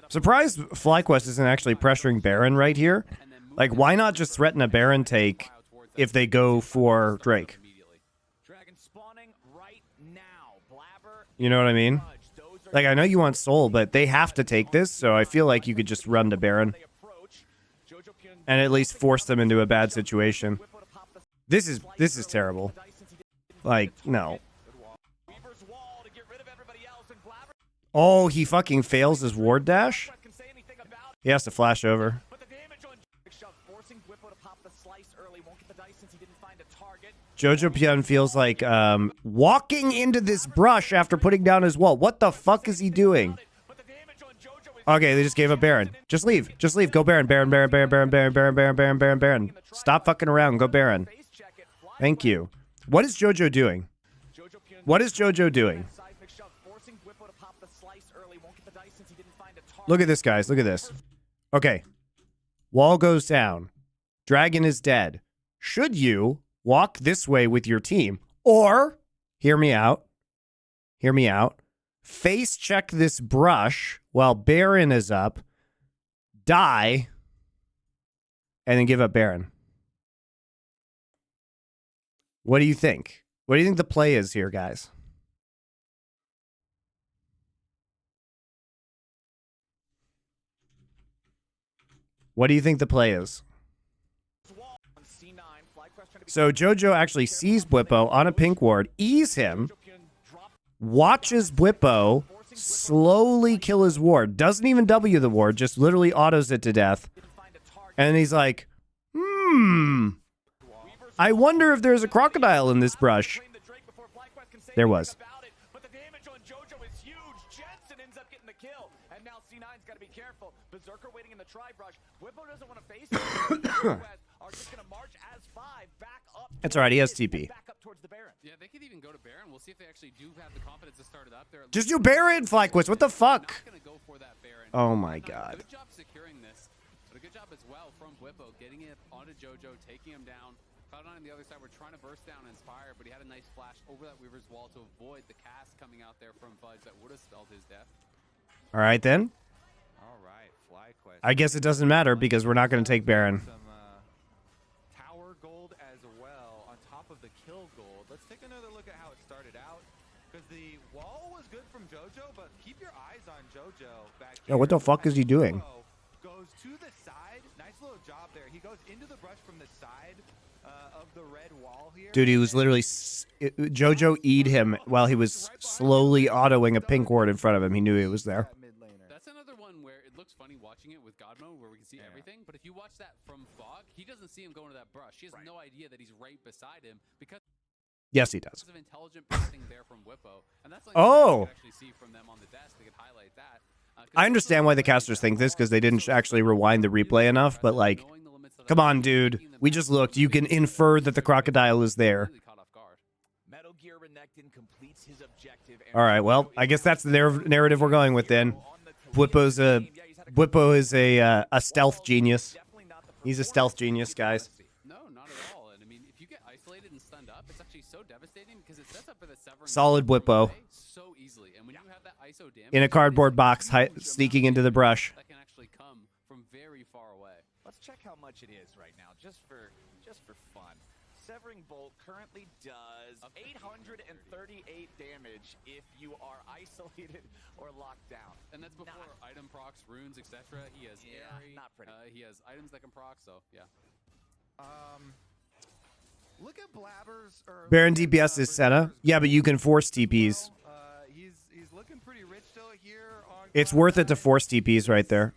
Surprised FlyQuest isn't actually pressuring Baron right here. Like, why not just threaten a Baron take if they go for Drake? You know what I mean? Like, I know you want Soul, but they have to take this, so I feel like you could just run to Baron and at least force them into a bad situation. This is terrible. Like, no. Oh, he fucking fails his ward dash? He has to flash over. Jojo Pyun feels like walking into this brush after putting down his wall. What the fuck is he doing? Okay, they just gave up Baron. Just leave. Just leave. Go Baron. Baron, Baron, Baron, Baron, Baron, Baron, Baron, Baron, Baron, Baron. Stop fucking around. Go Baron. Thank you. What is Jojo doing? What is Jojo doing? Look at this, guys. Look at this. Okay. Wall goes down. Dragon is dead. Should you walk this way with your team? Or, hear me out. Hear me out. Face check this brush while Baron is up. Die. And then give up Baron. What do you think? What do you think the play is here, guys? What do you think the play is? So Jojo actually sees Bwipo on a pink ward, ease him, watches Bwipo slowly kill his ward, doesn't even W the ward, just literally autos it to death. And he's like, I wonder if there's a crocodile in this brush. There was. Berserker waiting in the tri-brush. Whippo doesn't want to face him. Are just going to march as 5 back up. That's all right. He has TP. Back up towards the Baron. Yeah, they could even go to Baron. We'll see if they actually do have the confidence to start it up there. Just do Baron, FlyQuest. What the fuck? Not gonna go for that Baron. Oh my god. Good job securing this, but a good job as well from Whippo, getting it onto Jojo, taking him down. Cloud9 on the other side, we're trying to burst down Inspire, but he had a nice flash over that Weaver's wall to avoid the cast coming out there from Fudge that would have spelled his death. All right, then. All right, FlyQuest. I guess it doesn't matter because we're not going to take Baron. Some tower gold as well on top of the kill gold. Let's take another look at how it started out. Because the wall was good from Jojo, but keep your eyes on Jojo back here. Yo, what the fuck is he doing? Goes to the side. Nice little job there. He goes into the brush from the side of the red wall here. Dude, he was literally... Jojo E'd him while he was slowly autoing a pink ward in front of him. He knew he was there. That's another one where it looks funny watching it with God mode where we can see everything. But if you watch that from Fog, he doesn't see him going to that brush. He has no idea that he's right beside him because... Yes, he does. Of intelligent passing there from Whippo, and that's like oh, you actually see from them on the desk. They could highlight that. I understand why the casters think this because they didn't actually rewind the replay enough. But like, come on, dude. We just looked. You can infer that the crocodile is there. Metal Gear Renekton completes his objective. All right. Well, I guess that's the narrative we're going with then. Whippo is a stealth genius. He's a stealth genius, guys. Solid Whippo. So easily. And when you have that ISO damage in a cardboard box sneaking into the brush. That can actually come from very far away. Let's check how much it is right now, just for fun. Severing Bolt currently does 838 damage if you are isolated or locked down. And that's before item procs, runes, etc. He has airy. Not pretty. He has items that can proc, so yeah. Look at Blabber's. Baron DPS is Senna. Yeah, but you can force TPs. He's looking pretty rich still here. It's worth it to force TPs right there.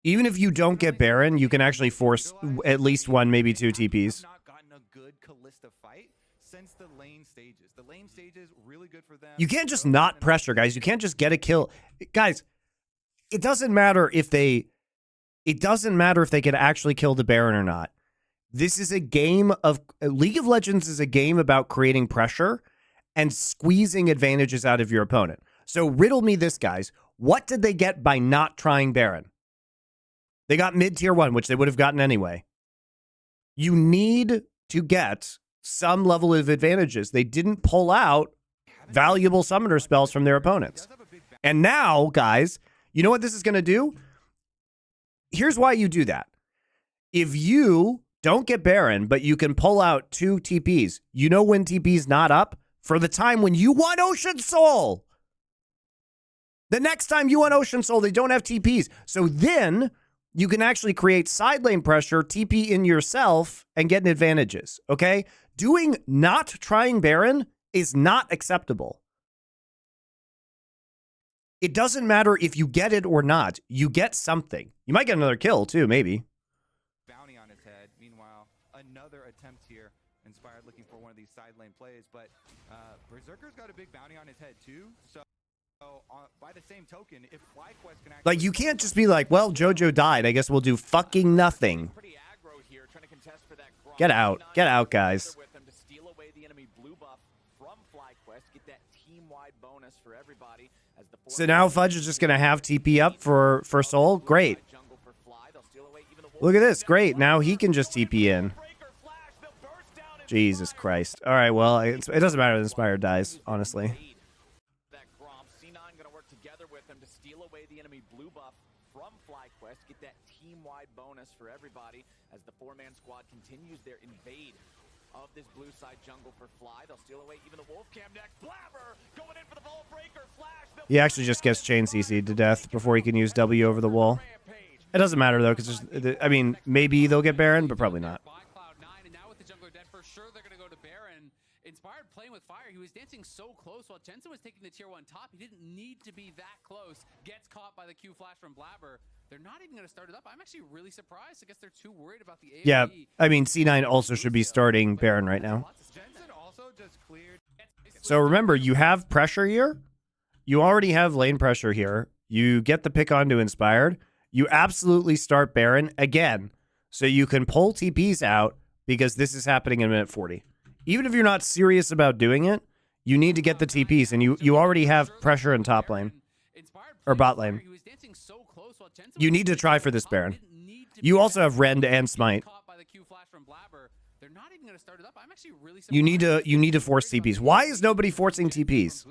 Even if you don't get Baron, you can actually force at least one, maybe two TPs. Not gotten a good Kalista fight since the lane stages. The lane stages really good for them. You can't just not pressure, guys. You can't just get a kill, guys. It doesn't matter if they. It doesn't matter if they can actually kill the Baron or not. This is a game of League of Legends is a game about creating pressure and squeezing advantages out of your opponent. So riddle me this, guys. What did they get by not trying Baron? They got mid-tier 1, which they would have gotten anyway. You need to get some level of advantages. They didn't pull out valuable summoner spells from their opponents. And now, guys, you know what this is going to do? Here's why you do that. If you don't get Baron, but you can pull out 2 TPs, you know when TP's not up? For the time when you want Ocean Soul. The next time you want Ocean Soul, they don't have TPs. So then you can actually create side lane pressure, TP in yourself, and get advantages, okay? Not trying Baron is not acceptable. It doesn't matter if you get it or not. You get something. You might get another kill, too, maybe. Bounty on his head. Meanwhile, another attempt here. Inspired looking for one of these side lane plays, but Berserker's got a big bounty on his head, too, so... by the same token, if FlyQuest can actually... Like, you can't just be like, well, JoJo died. I guess we'll do fucking nothing. Get out. Get out, guys. So now Fudge is just going to have TP up for Soul? Great. Look at this. Great. Now he can just TP in. Jesus Christ. All right, well, it doesn't matter if Inspired dies, honestly. Get that team-wide bonus for everybody as the 4-man squad continues their invade of this blue side jungle for Fly. They'll steal away even the Wolf Cam next. Blabber going in for the ball breaker flash. He actually just gets chain CC'd to death before he can use W over the wall. It doesn't matter though, because I mean, maybe they'll get Baron, but probably not. Cloud9, and now with the jungler dead, for sure they're going to go to Baron. Inspired playing with fire. He was dancing so close while Jensen was taking the tier 1 top. He didn't need to be that close. Gets caught by the Q flash from Blabber. They're not even going to start it up. I'm actually really surprised. I guess they're too worried about the AoE. Yeah, I mean, C9 also should be starting Baron right now. Jensen also just cleared. So remember, you have pressure here. You already have lane pressure here. You get the pick onto Inspired. You absolutely start Baron again. So you can pull TPs out because this is happening in minute 40. Even if you're not serious about doing it, you need to get the TPs, and you already have pressure in top lane. Or bot lane. You need to try for this Baron. You also have Rend and Smite. You need to force TPs. Why is nobody forcing TPs?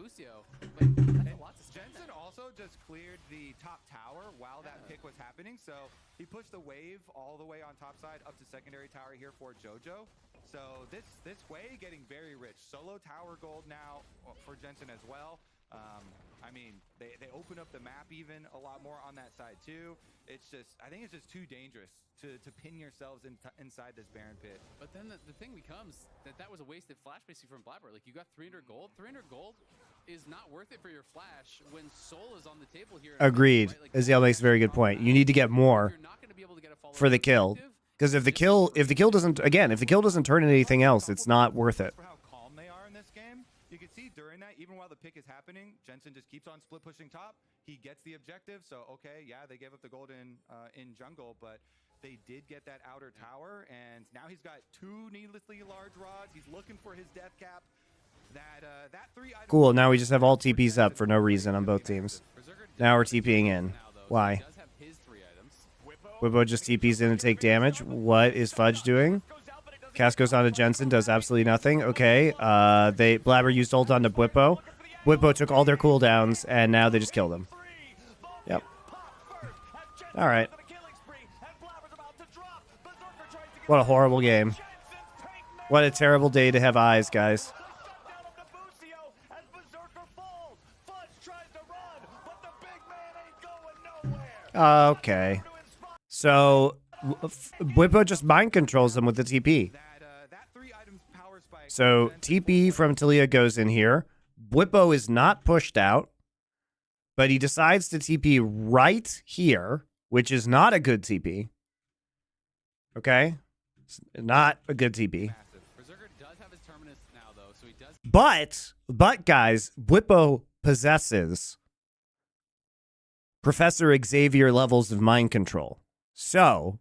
Jensen also just cleared the top tower while that pick was happening, so he pushed the wave all the way on top side up to secondary tower here for JoJo. So this way getting very rich. Solo tower gold now for Jensen as well. I mean, they open up the map even a lot more on that side too. It's just, I think it's just too dangerous to pin yourselves inside this Baron pit. But then the thing becomes that was a wasted flash basically from Blabber. Like, you got 300 gold. 300 gold is not worth it for your flash when Soul is on the table here. Agreed. Right? Like, Aziel makes a very good point. You need to get more for the kill. Because if the kill doesn't turn into anything else, it's not worth it. For how calm they are in this game, you can see during that, even while the pick is happening, Jensen just keeps on split pushing top. He gets the objective, so okay, yeah, they gave up the gold in jungle, but they did get that outer tower, and now he's got 2 needlessly large rods. He's looking for his death cap. That 3 items. Cool. Now we just have all TPs up for no reason on both teams. Now we're TPing in. Why? Wibbo just TPs in to take damage. What is Fudge doing? Cast goes on to Jensen, does absolutely nothing. Okay, Blabber used ult on to Bwippo. Bwippo took all their cooldowns, and now they just killed him. Yep. All right. What a horrible game. What a terrible day to have eyes, guys. Okay. So, Bwippo just mind controls him with the TP. That 3 items So TP from Talia goes in here. Bwipo is not pushed out, but he decides to TP right here, which is not a good TP. Okay? It's not a good TP. Berserker does have his terminus now, though, so he does. But guys, Bwipo possesses Professor Xavier levels of mind control. So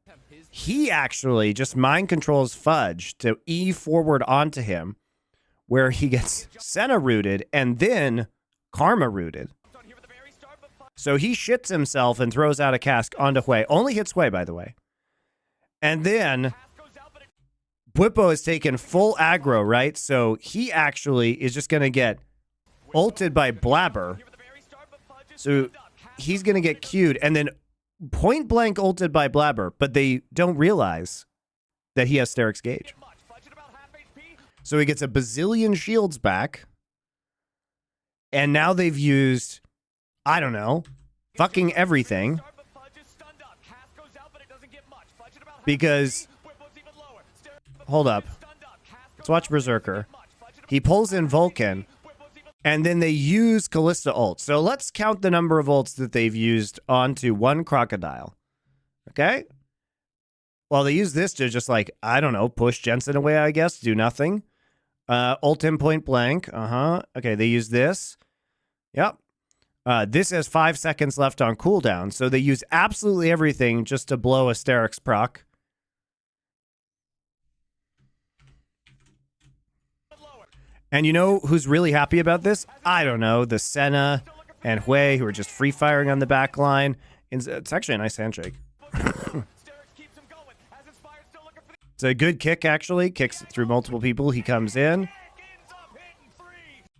he actually just mind controls Fudge to E forward onto him, where he gets Senna rooted and then Karma rooted. So he shits himself and throws out a cask onto Hui. Only hits Hui, by the way. And then Bwipo has taken full aggro, right? So he actually is just going to get ulted by Blabber. So he's going to get queued and then point blank ulted by Blabber, but they don't realize that he has Steric's Gauge. So he gets a bazillion shields back. And now they've used, I don't know, fucking everything. Because, hold up. Let's watch Berserker. He pulls in Vulcan, and then they use Callista ult. So let's count the number of ults that they've used onto one Crocodile. Okay? Well, they use this to just like, I don't know, push Jensen away, I guess, do nothing. Ult him point blank. Okay, they use this. Yep. This has 5 seconds left on cooldown, so they use absolutely everything just to blow Asterix proc. And you know who's really happy about this? I don't know, the Senna and Hui, who are just free firing on the back line. It's actually a nice handshake. It's a good kick, actually. Kicks through multiple people. He comes in.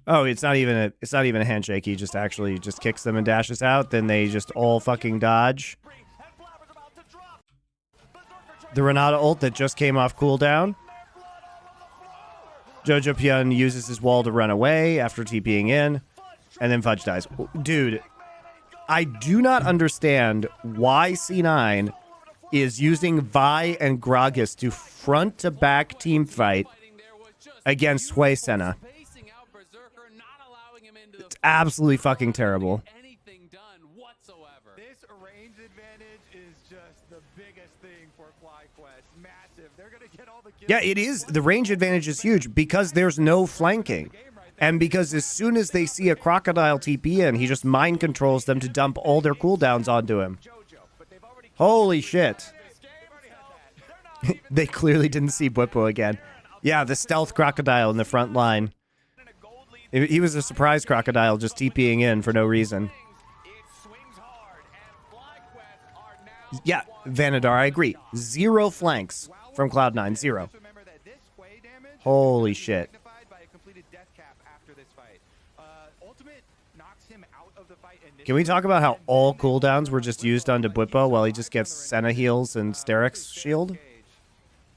Oh, it's not even a handshake. He just actually just kicks them and dashes out. Then they just all fucking dodge. The Renata ult that just came off cooldown. Jojo Pyun uses his wall to run away after TPing in. And then Fudge dies. Dude, I do not understand why C9 is using Vi and Gragas to front-to-back team fight against Hui Senna. It's absolutely fucking terrible. This range advantage is just the biggest thing for FlyQuest. Massive. They're going to get all the kills. Yeah, it is. The range advantage is huge because there's no flanking. And because as soon as they see a Crocodile TP in, he just mind controls them to dump all their cooldowns onto him. Holy shit. They clearly didn't see Bwipo again. Yeah, the stealth Crocodile in the front line. He was a surprise Crocodile just TPing in for no reason. Yeah, Vanadar, I agree. 0 flanks from Cloud9. 0. Holy shit. Can we talk about how all cooldowns were just used onto Bwipo while he just gets Senna heals and Steric's shield?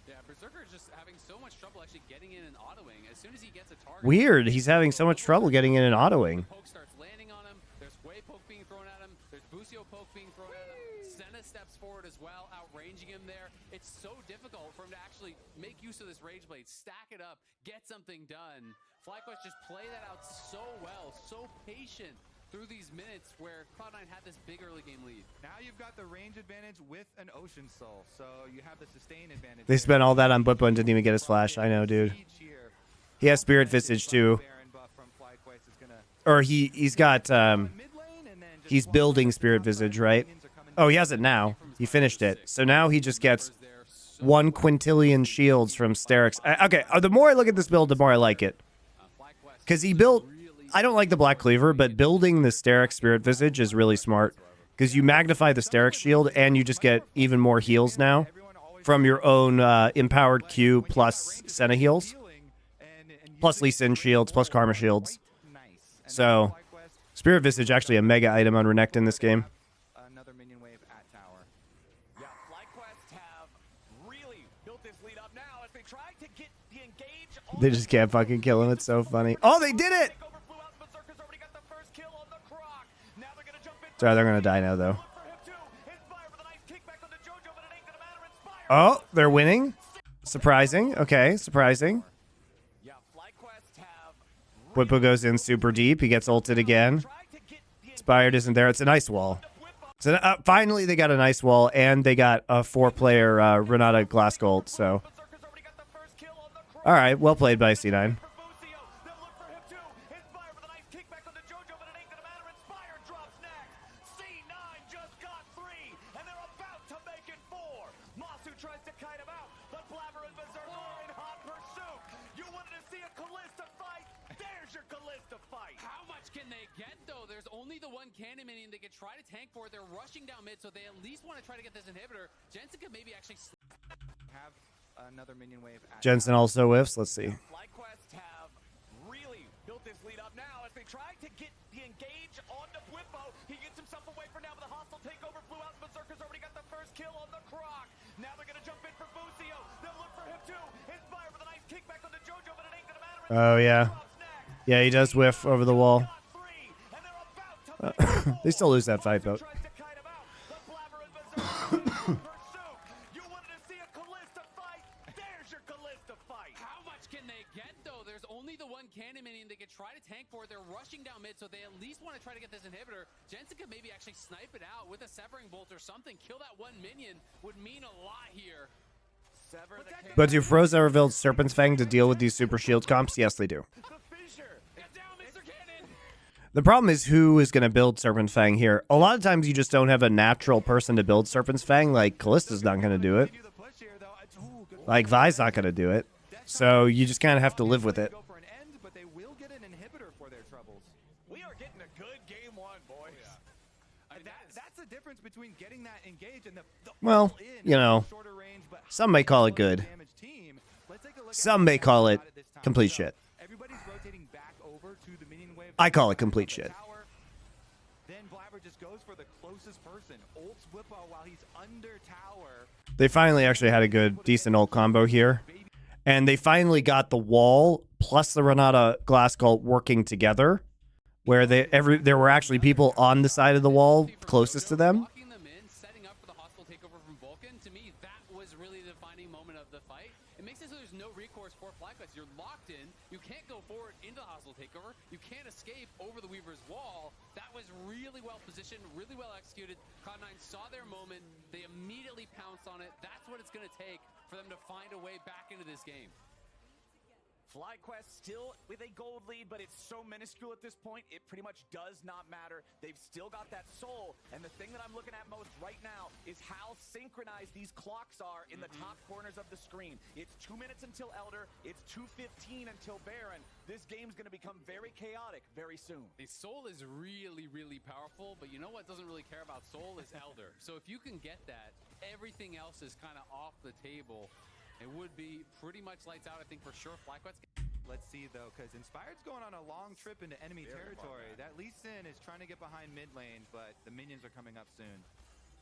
Yeah, Berserker is just having so much trouble actually getting in and autoing. As soon as he gets a target, Weird, he's having so much trouble getting in and autoing. poke starts landing on him. There's Hui poke being thrown at him. There's Busio poke being thrown at him. Senna steps forward as well, outranging him there. It's so difficult for him to actually make use of this Rage Blade, stack it up, get something done. FlyQuest just play that out so well, so patient through these minutes where Cloud9 had this big early game lead. Now you've got the range advantage with an Ocean Soul, so you have the sustain advantage. They spent all that on Bwipo and didn't even get his flash. I know, dude. He has Spirit Visage too. Or he's got he's building Spirit Visage, right? Oh, he has it now. He finished it. So now he just gets 1 quintillion shields from Steric's. Okay, the more I look at this build, the more I like it. Because he built, I don't like the Black Cleaver, but building the Steric's Spirit Visage is really smart. Because you magnify the Steric's shield and you just get even more heals now from your own empowered Q plus Senna heals. Plus Lee Sin shields, plus Karma shields. So, Spirit Visage actually a mega item on Renekton in this game. Another minion wave at tower. Yeah, FlyQuest have really built this lead up now as they try to get the engage. They just can't fucking kill him. It's so funny. Oh, they did it! Sorry, they're gonna die now, though. Oh, they're winning. Surprising. Okay, surprising. Yeah, Whippo goes in super deep. He gets ulted again. Inspired isn't there. It's a nice wall. So finally they got a nice wall, and they got a 4-player Renata Glass Gold. So, all right, well played by C9. Cannon minion they could try to tank for it. They're rushing down mid, so they at least want to try to get this inhibitor. Jensen could maybe actually have another minion wave. Jensen also whiffs. Let's see. FlyQuest have really built this lead up now as they try to get the engage onto Whippo. He gets himself away for now with a hostile takeover. Flew out. Berserker's already got the first kill on the Croc. Now they're gonna jump in for Busio. They'll look for him too. Inspire with a nice kickback on the Jojo, but it ain't gonna matter. Oh yeah, yeah, he does whiff over the wall. They still lose that fight, though. How much can they get, though? There's only the one cannon minion they could try to tank for. They're rushing down mid, so they at least want to try to get this inhibitor. Jensen could maybe actually snipe it out with a severing bolt or something. Kill that one minion would mean a lot here. But do Froze ever build Serpent's Fang to deal with these super shield comps? Yes, they do. The problem is who is going to build Serpent's Fang here. A lot of times you just don't have a natural person to build Serpent's Fang. Like, Kallista's not going to do it. Like, Vi's not going to do it. So you just kind of have to live with it. We are getting a good game one, boys. That's the difference between getting that engage and the Well, you know, some may call it good. Some may call it complete shit. I call it complete shit. Then Blabber just goes for the closest person. Ults Whippo while he's under tower. They finally actually had a good, decent ult combo here. And they finally got the wall plus the Renata Glass Gold working together, where there were actually people on the side of the wall closest to them. Setting up for the hostile takeover from Vulcan. To me, that was really the defining moment of the fight. It makes it so there's no recourse for FlyQuest. You're locked in. You can't go forward into the hostile takeover. You can't escape over the Weaver's wall. That was really well positioned, really well executed. Cloud9 saw their moment. They immediately pounced on it. That's what it's going to take for them to find a way back into this game. FlyQuest still with a gold lead, but it's so minuscule at this point, it pretty much does not matter. They've still got that soul, and the thing that I'm looking at most right now is how synchronized these clocks are in the top corners of the screen. It's 2 minutes until Elder, it's 2:15 until Baron. This game's going to become very chaotic very soon. The soul is really, really powerful, but you know what doesn't really care about soul is Elder. So if you can get that, everything else is kind of off the table. It would be pretty much lights out, I think, for sure. FlyQuest. Let's see, though, because Inspired's going on a long trip into enemy territory. That Lee Sin is trying to get behind mid lane, but the minions are coming up soon.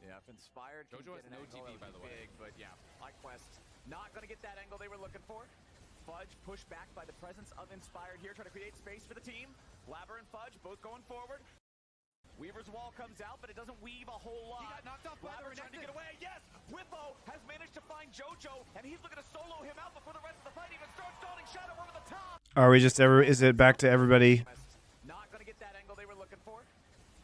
Yeah, if Inspired can Jojo has get an no angle, TP, by the way. big, but yeah, FlyQuest not going to get that angle they were looking for. Fudge pushed back by the presence of Inspired here, trying to create space for the team. Blabber and Fudge both going forward. Weaver's wall comes out, but it doesn't weave a whole lot. He got knocked off. Blabber trying to get away. Yes! Whippo has managed to find Jojo, and he's looking to solo him out before the rest of the fight even starts. Starting Shadow over the top. Are we just ever? Is it back to everybody? Not going to get that angle they were looking for.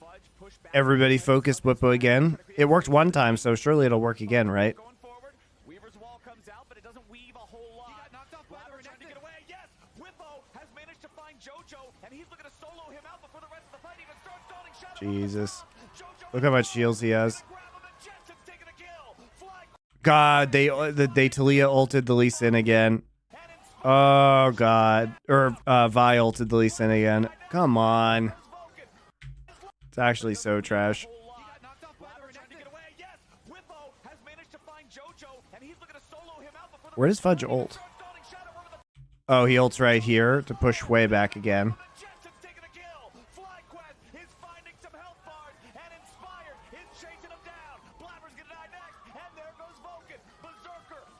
Fudge push back. Everybody focus Whippo again. It worked one time, so surely it'll work again, right? Going forward. Weaver's wall comes out, but it doesn't weave a whole lot. He got knocked off. Blabber trying to get away. Yes! Whippo has managed to find Jojo, and he's looking to solo him out before the rest of the fight even starts. Starting Shadow. Jesus. Look how much shields he has. God, they Talia ulted the Lee Sin again. Oh, God. Or Vi ulted the Lee Sin again. Come on. It's actually so trash. Where does Fudge ult? Oh, he ults right here to push way back again.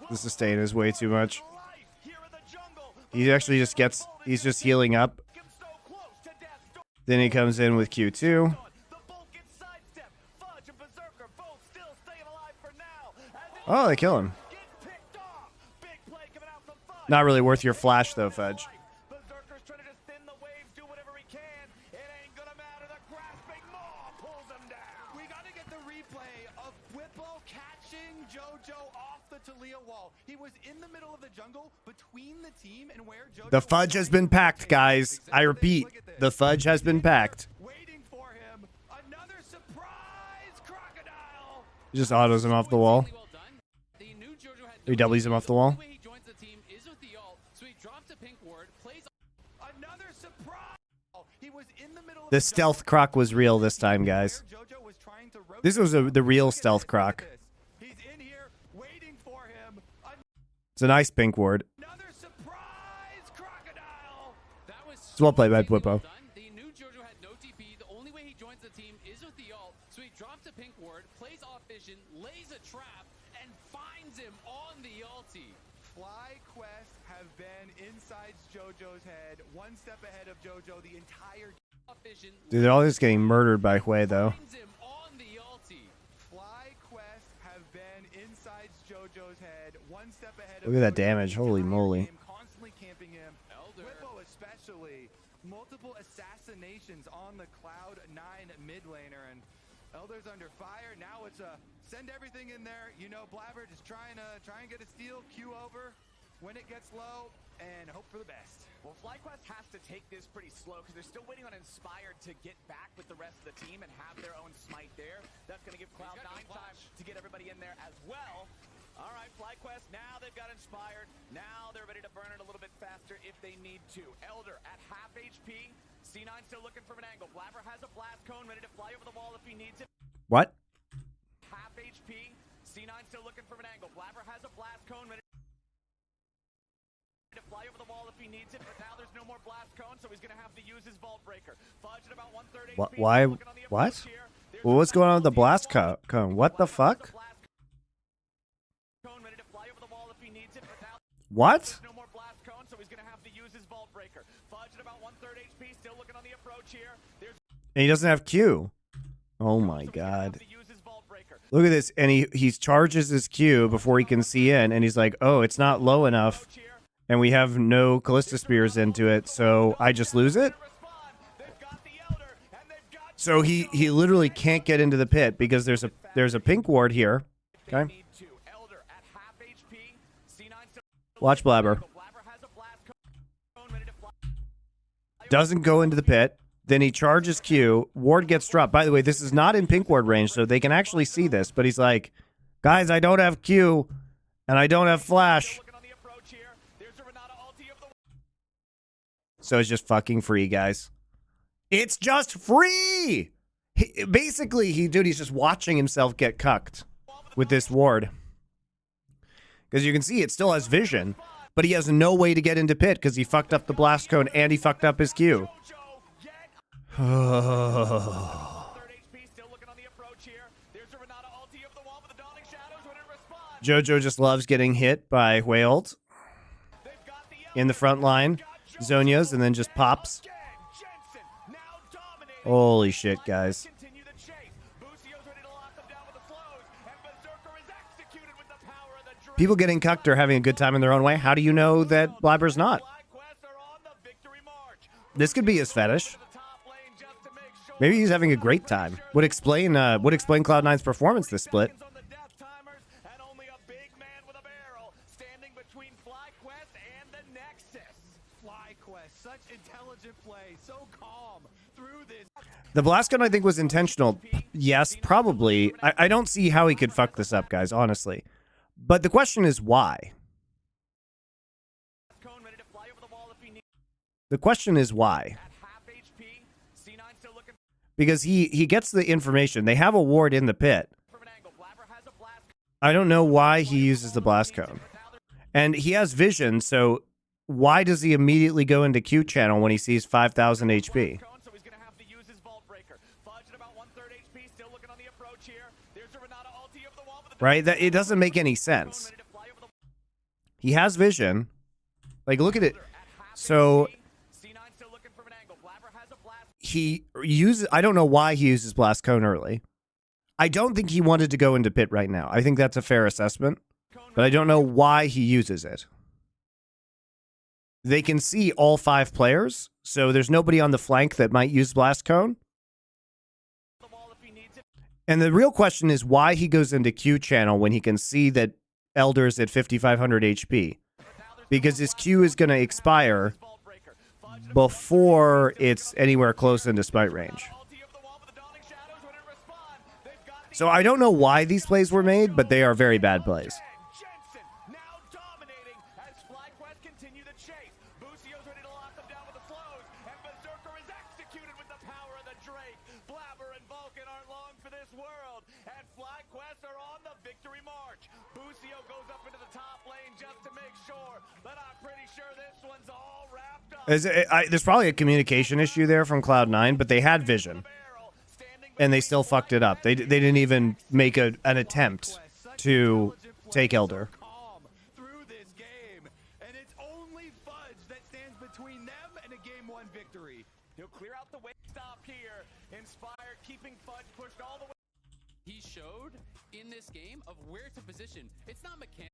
The sustain is way too much. He actually just gets, he's just healing up. Then he comes in with Q2. Oh, they kill him. Not really worth your flash though, Fudge. The replay of Whippo catching JoJo off the Talia wall. He was in the middle of the jungle between the team and where JoJo The fudge has been packed, guys. I repeat, the fudge has been packed. waiting for him. Another surprise crocodile. He just autos him off the wall. Well done. The new JoJo had He W's him off the wall. only way he joins the team is with the ult, so he drops a pink ward, plays Another surprise. He was in the middle of The stealth croc was real this time, guys. JoJo was trying to rotate. This was the real stealth croc. He's in here waiting for him. It's a nice pink ward. Another surprise crocodile. That was It's well so played by insanely Whippo. well done. The new JoJo had no TP. The only way he joins the team is with the ult, so he drops a pink ward, plays off vision, lays a trap, and finds him on the ulti. FlyQuest have been inside JoJo's head, one step ahead of JoJo the entire Off vision, Dude, they're all just getting murdered by Hui, though. finds him on the ulti. FlyQuest have been inside JoJo's head, one step ahead Look of at that JoJo damage. the Holy entire moly. game, constantly camping him. Elder. Whippo especially, multiple assassinations on the Cloud9 mid laner, and Elder's under fire. Now it's a send everything in there. You know, Blabber just try and get a steal, Q over when it gets low, and hope for the best. Well, FlyQuest has to take this pretty slow because they're still waiting on Inspired to get back with the rest of the team and have their own smite there. That's going to give got Cloud9 no time flash. to get everybody in there as well. All right, FlyQuest, now they've got Inspired. Now they're ready to burn it a little bit faster if they need to. Elder at half HP. C9 still looking for an angle. Blabber has a blast cone ready to fly over the wall if he needs it. What? Half HP. C9 still looking for an angle. Blabber has a blast cone ready to fly over the wall if he needs it, but now there's no more blast cone, so he's going to have to use his vault breaker. Fudge at about 1/3 HP. Why? Looking on the What? approach here. There's Well, what's going on with the blast cone? What the fuck? Cone ready to fly over the wall if he needs it, but now What? there's no more blast cone, so he's going to have to use his vault breaker. Fudge at about 1/3 HP, still looking on the approach here. There's And he doesn't have Q. Oh my so he's gonna have god. to use his vault breaker. Look at this. And he charges his Q before he can see in. And he's like, oh, it's not low enough. Approach here. And we have no Callista Spears into it. So I just lose it? Respond. They've got the Elder, and they've got So he literally can't get into the pit because there's a pink ward here. Okay. need to. Elder at half HP. C9 still Watch Blabber. Blabber has a blast cone ready to fly. Doesn't go into the pit. Then he charges Q. Ward gets dropped. By the way, this is not in pink ward range, so they can actually see this. But he's like, guys, I don't have Q, and I don't have flash. Looking on the approach here. There's a Renata ulti of the So it's just fucking free, guys. It's just free! Basically, he's just watching himself get cucked with this ward. Because you can see it still has vision, but he has no way to get into pit because he fucked up the blast cone and he fucked up his Q. JoJo. Get 3rd HP. Still looking on the approach here. There's a Renata ulti of the wall with the Dawning Shadows ready to respond. JoJo just loves getting hit by Whaled They've got the in the front line. Zonia's and then just pops. again. Jensen now dominating. Holy shit, guys. Continue the chase. Bucio's ready to lock them down with the slows, and Berserker is executed with the power of the Dream. People getting cucked are having a good time in their own way. How do you know that Blabber's not? FlyQuest are on the victory march. This could be his fetish. The top lane just to make sure Maybe he's having a great time. Would explain Cloud9's performance this split. seconds on the death timers, and only a big man with a barrel standing between FlyQuest and the Nexus. FlyQuest, such intelligent play, so calm through this. The blast gun, I think, was intentional. Yes, probably. I don't see how he could fuck this up, guys, honestly. But the question is why? Cone ready to fly over the wall if he needs. The question is why? At half HP, C9 still looking Because he gets the information. They have a ward in the pit. from an angle. Blabber has a blast. I don't know why he uses the blast cone. And he has vision, so why does he immediately go into Q channel when he sees 5,000 HP? Cone, so he's going to have to use his vault breaker. Fudge at about 1/3 HP, still looking on the approach here. There's a Renata ulti of the wall with the Right? It doesn't make any sense. ready to fly over the He has vision. Like, look at it. at half So HP. C9 still looking from an angle. Blabber has a blast. he uses, I don't know why he uses blast cone early. I don't think he wanted to go into pit right now. I think that's a fair assessment, but I don't know why he uses it. They can see all 5 players, so there's nobody on the flank that might use blast cone. The wall if he needs it. And the real question is why he goes into Q channel when he can see that Elder's at 5,500 HP. Because his Q is going to expire before it's anywhere close into smite range. So I don't know why these plays were made, but they are very bad plays. Jensen now dominating as FlyQuest continue the chase. Bucio's ready to lock them down with the slows, and Berserker is executed with the power of the Drake. Blabber and Vulcan aren't long for this world, and FlyQuest are on the victory march. Bucio goes up into the top lane just to make sure, but I'm pretty sure this one's all wrapped up. There's probably a communication issue there from Cloud9, but they had vision. And they still fucked it up. They didn't even make an attempt to take Elder. Through this game, and it's only Fudge that stands between them and a game 1 victory. He'll clear out the way stop here. Inspired, keeping Fudge pushed all the way. He showed in this game of where to position. It's not mechanical.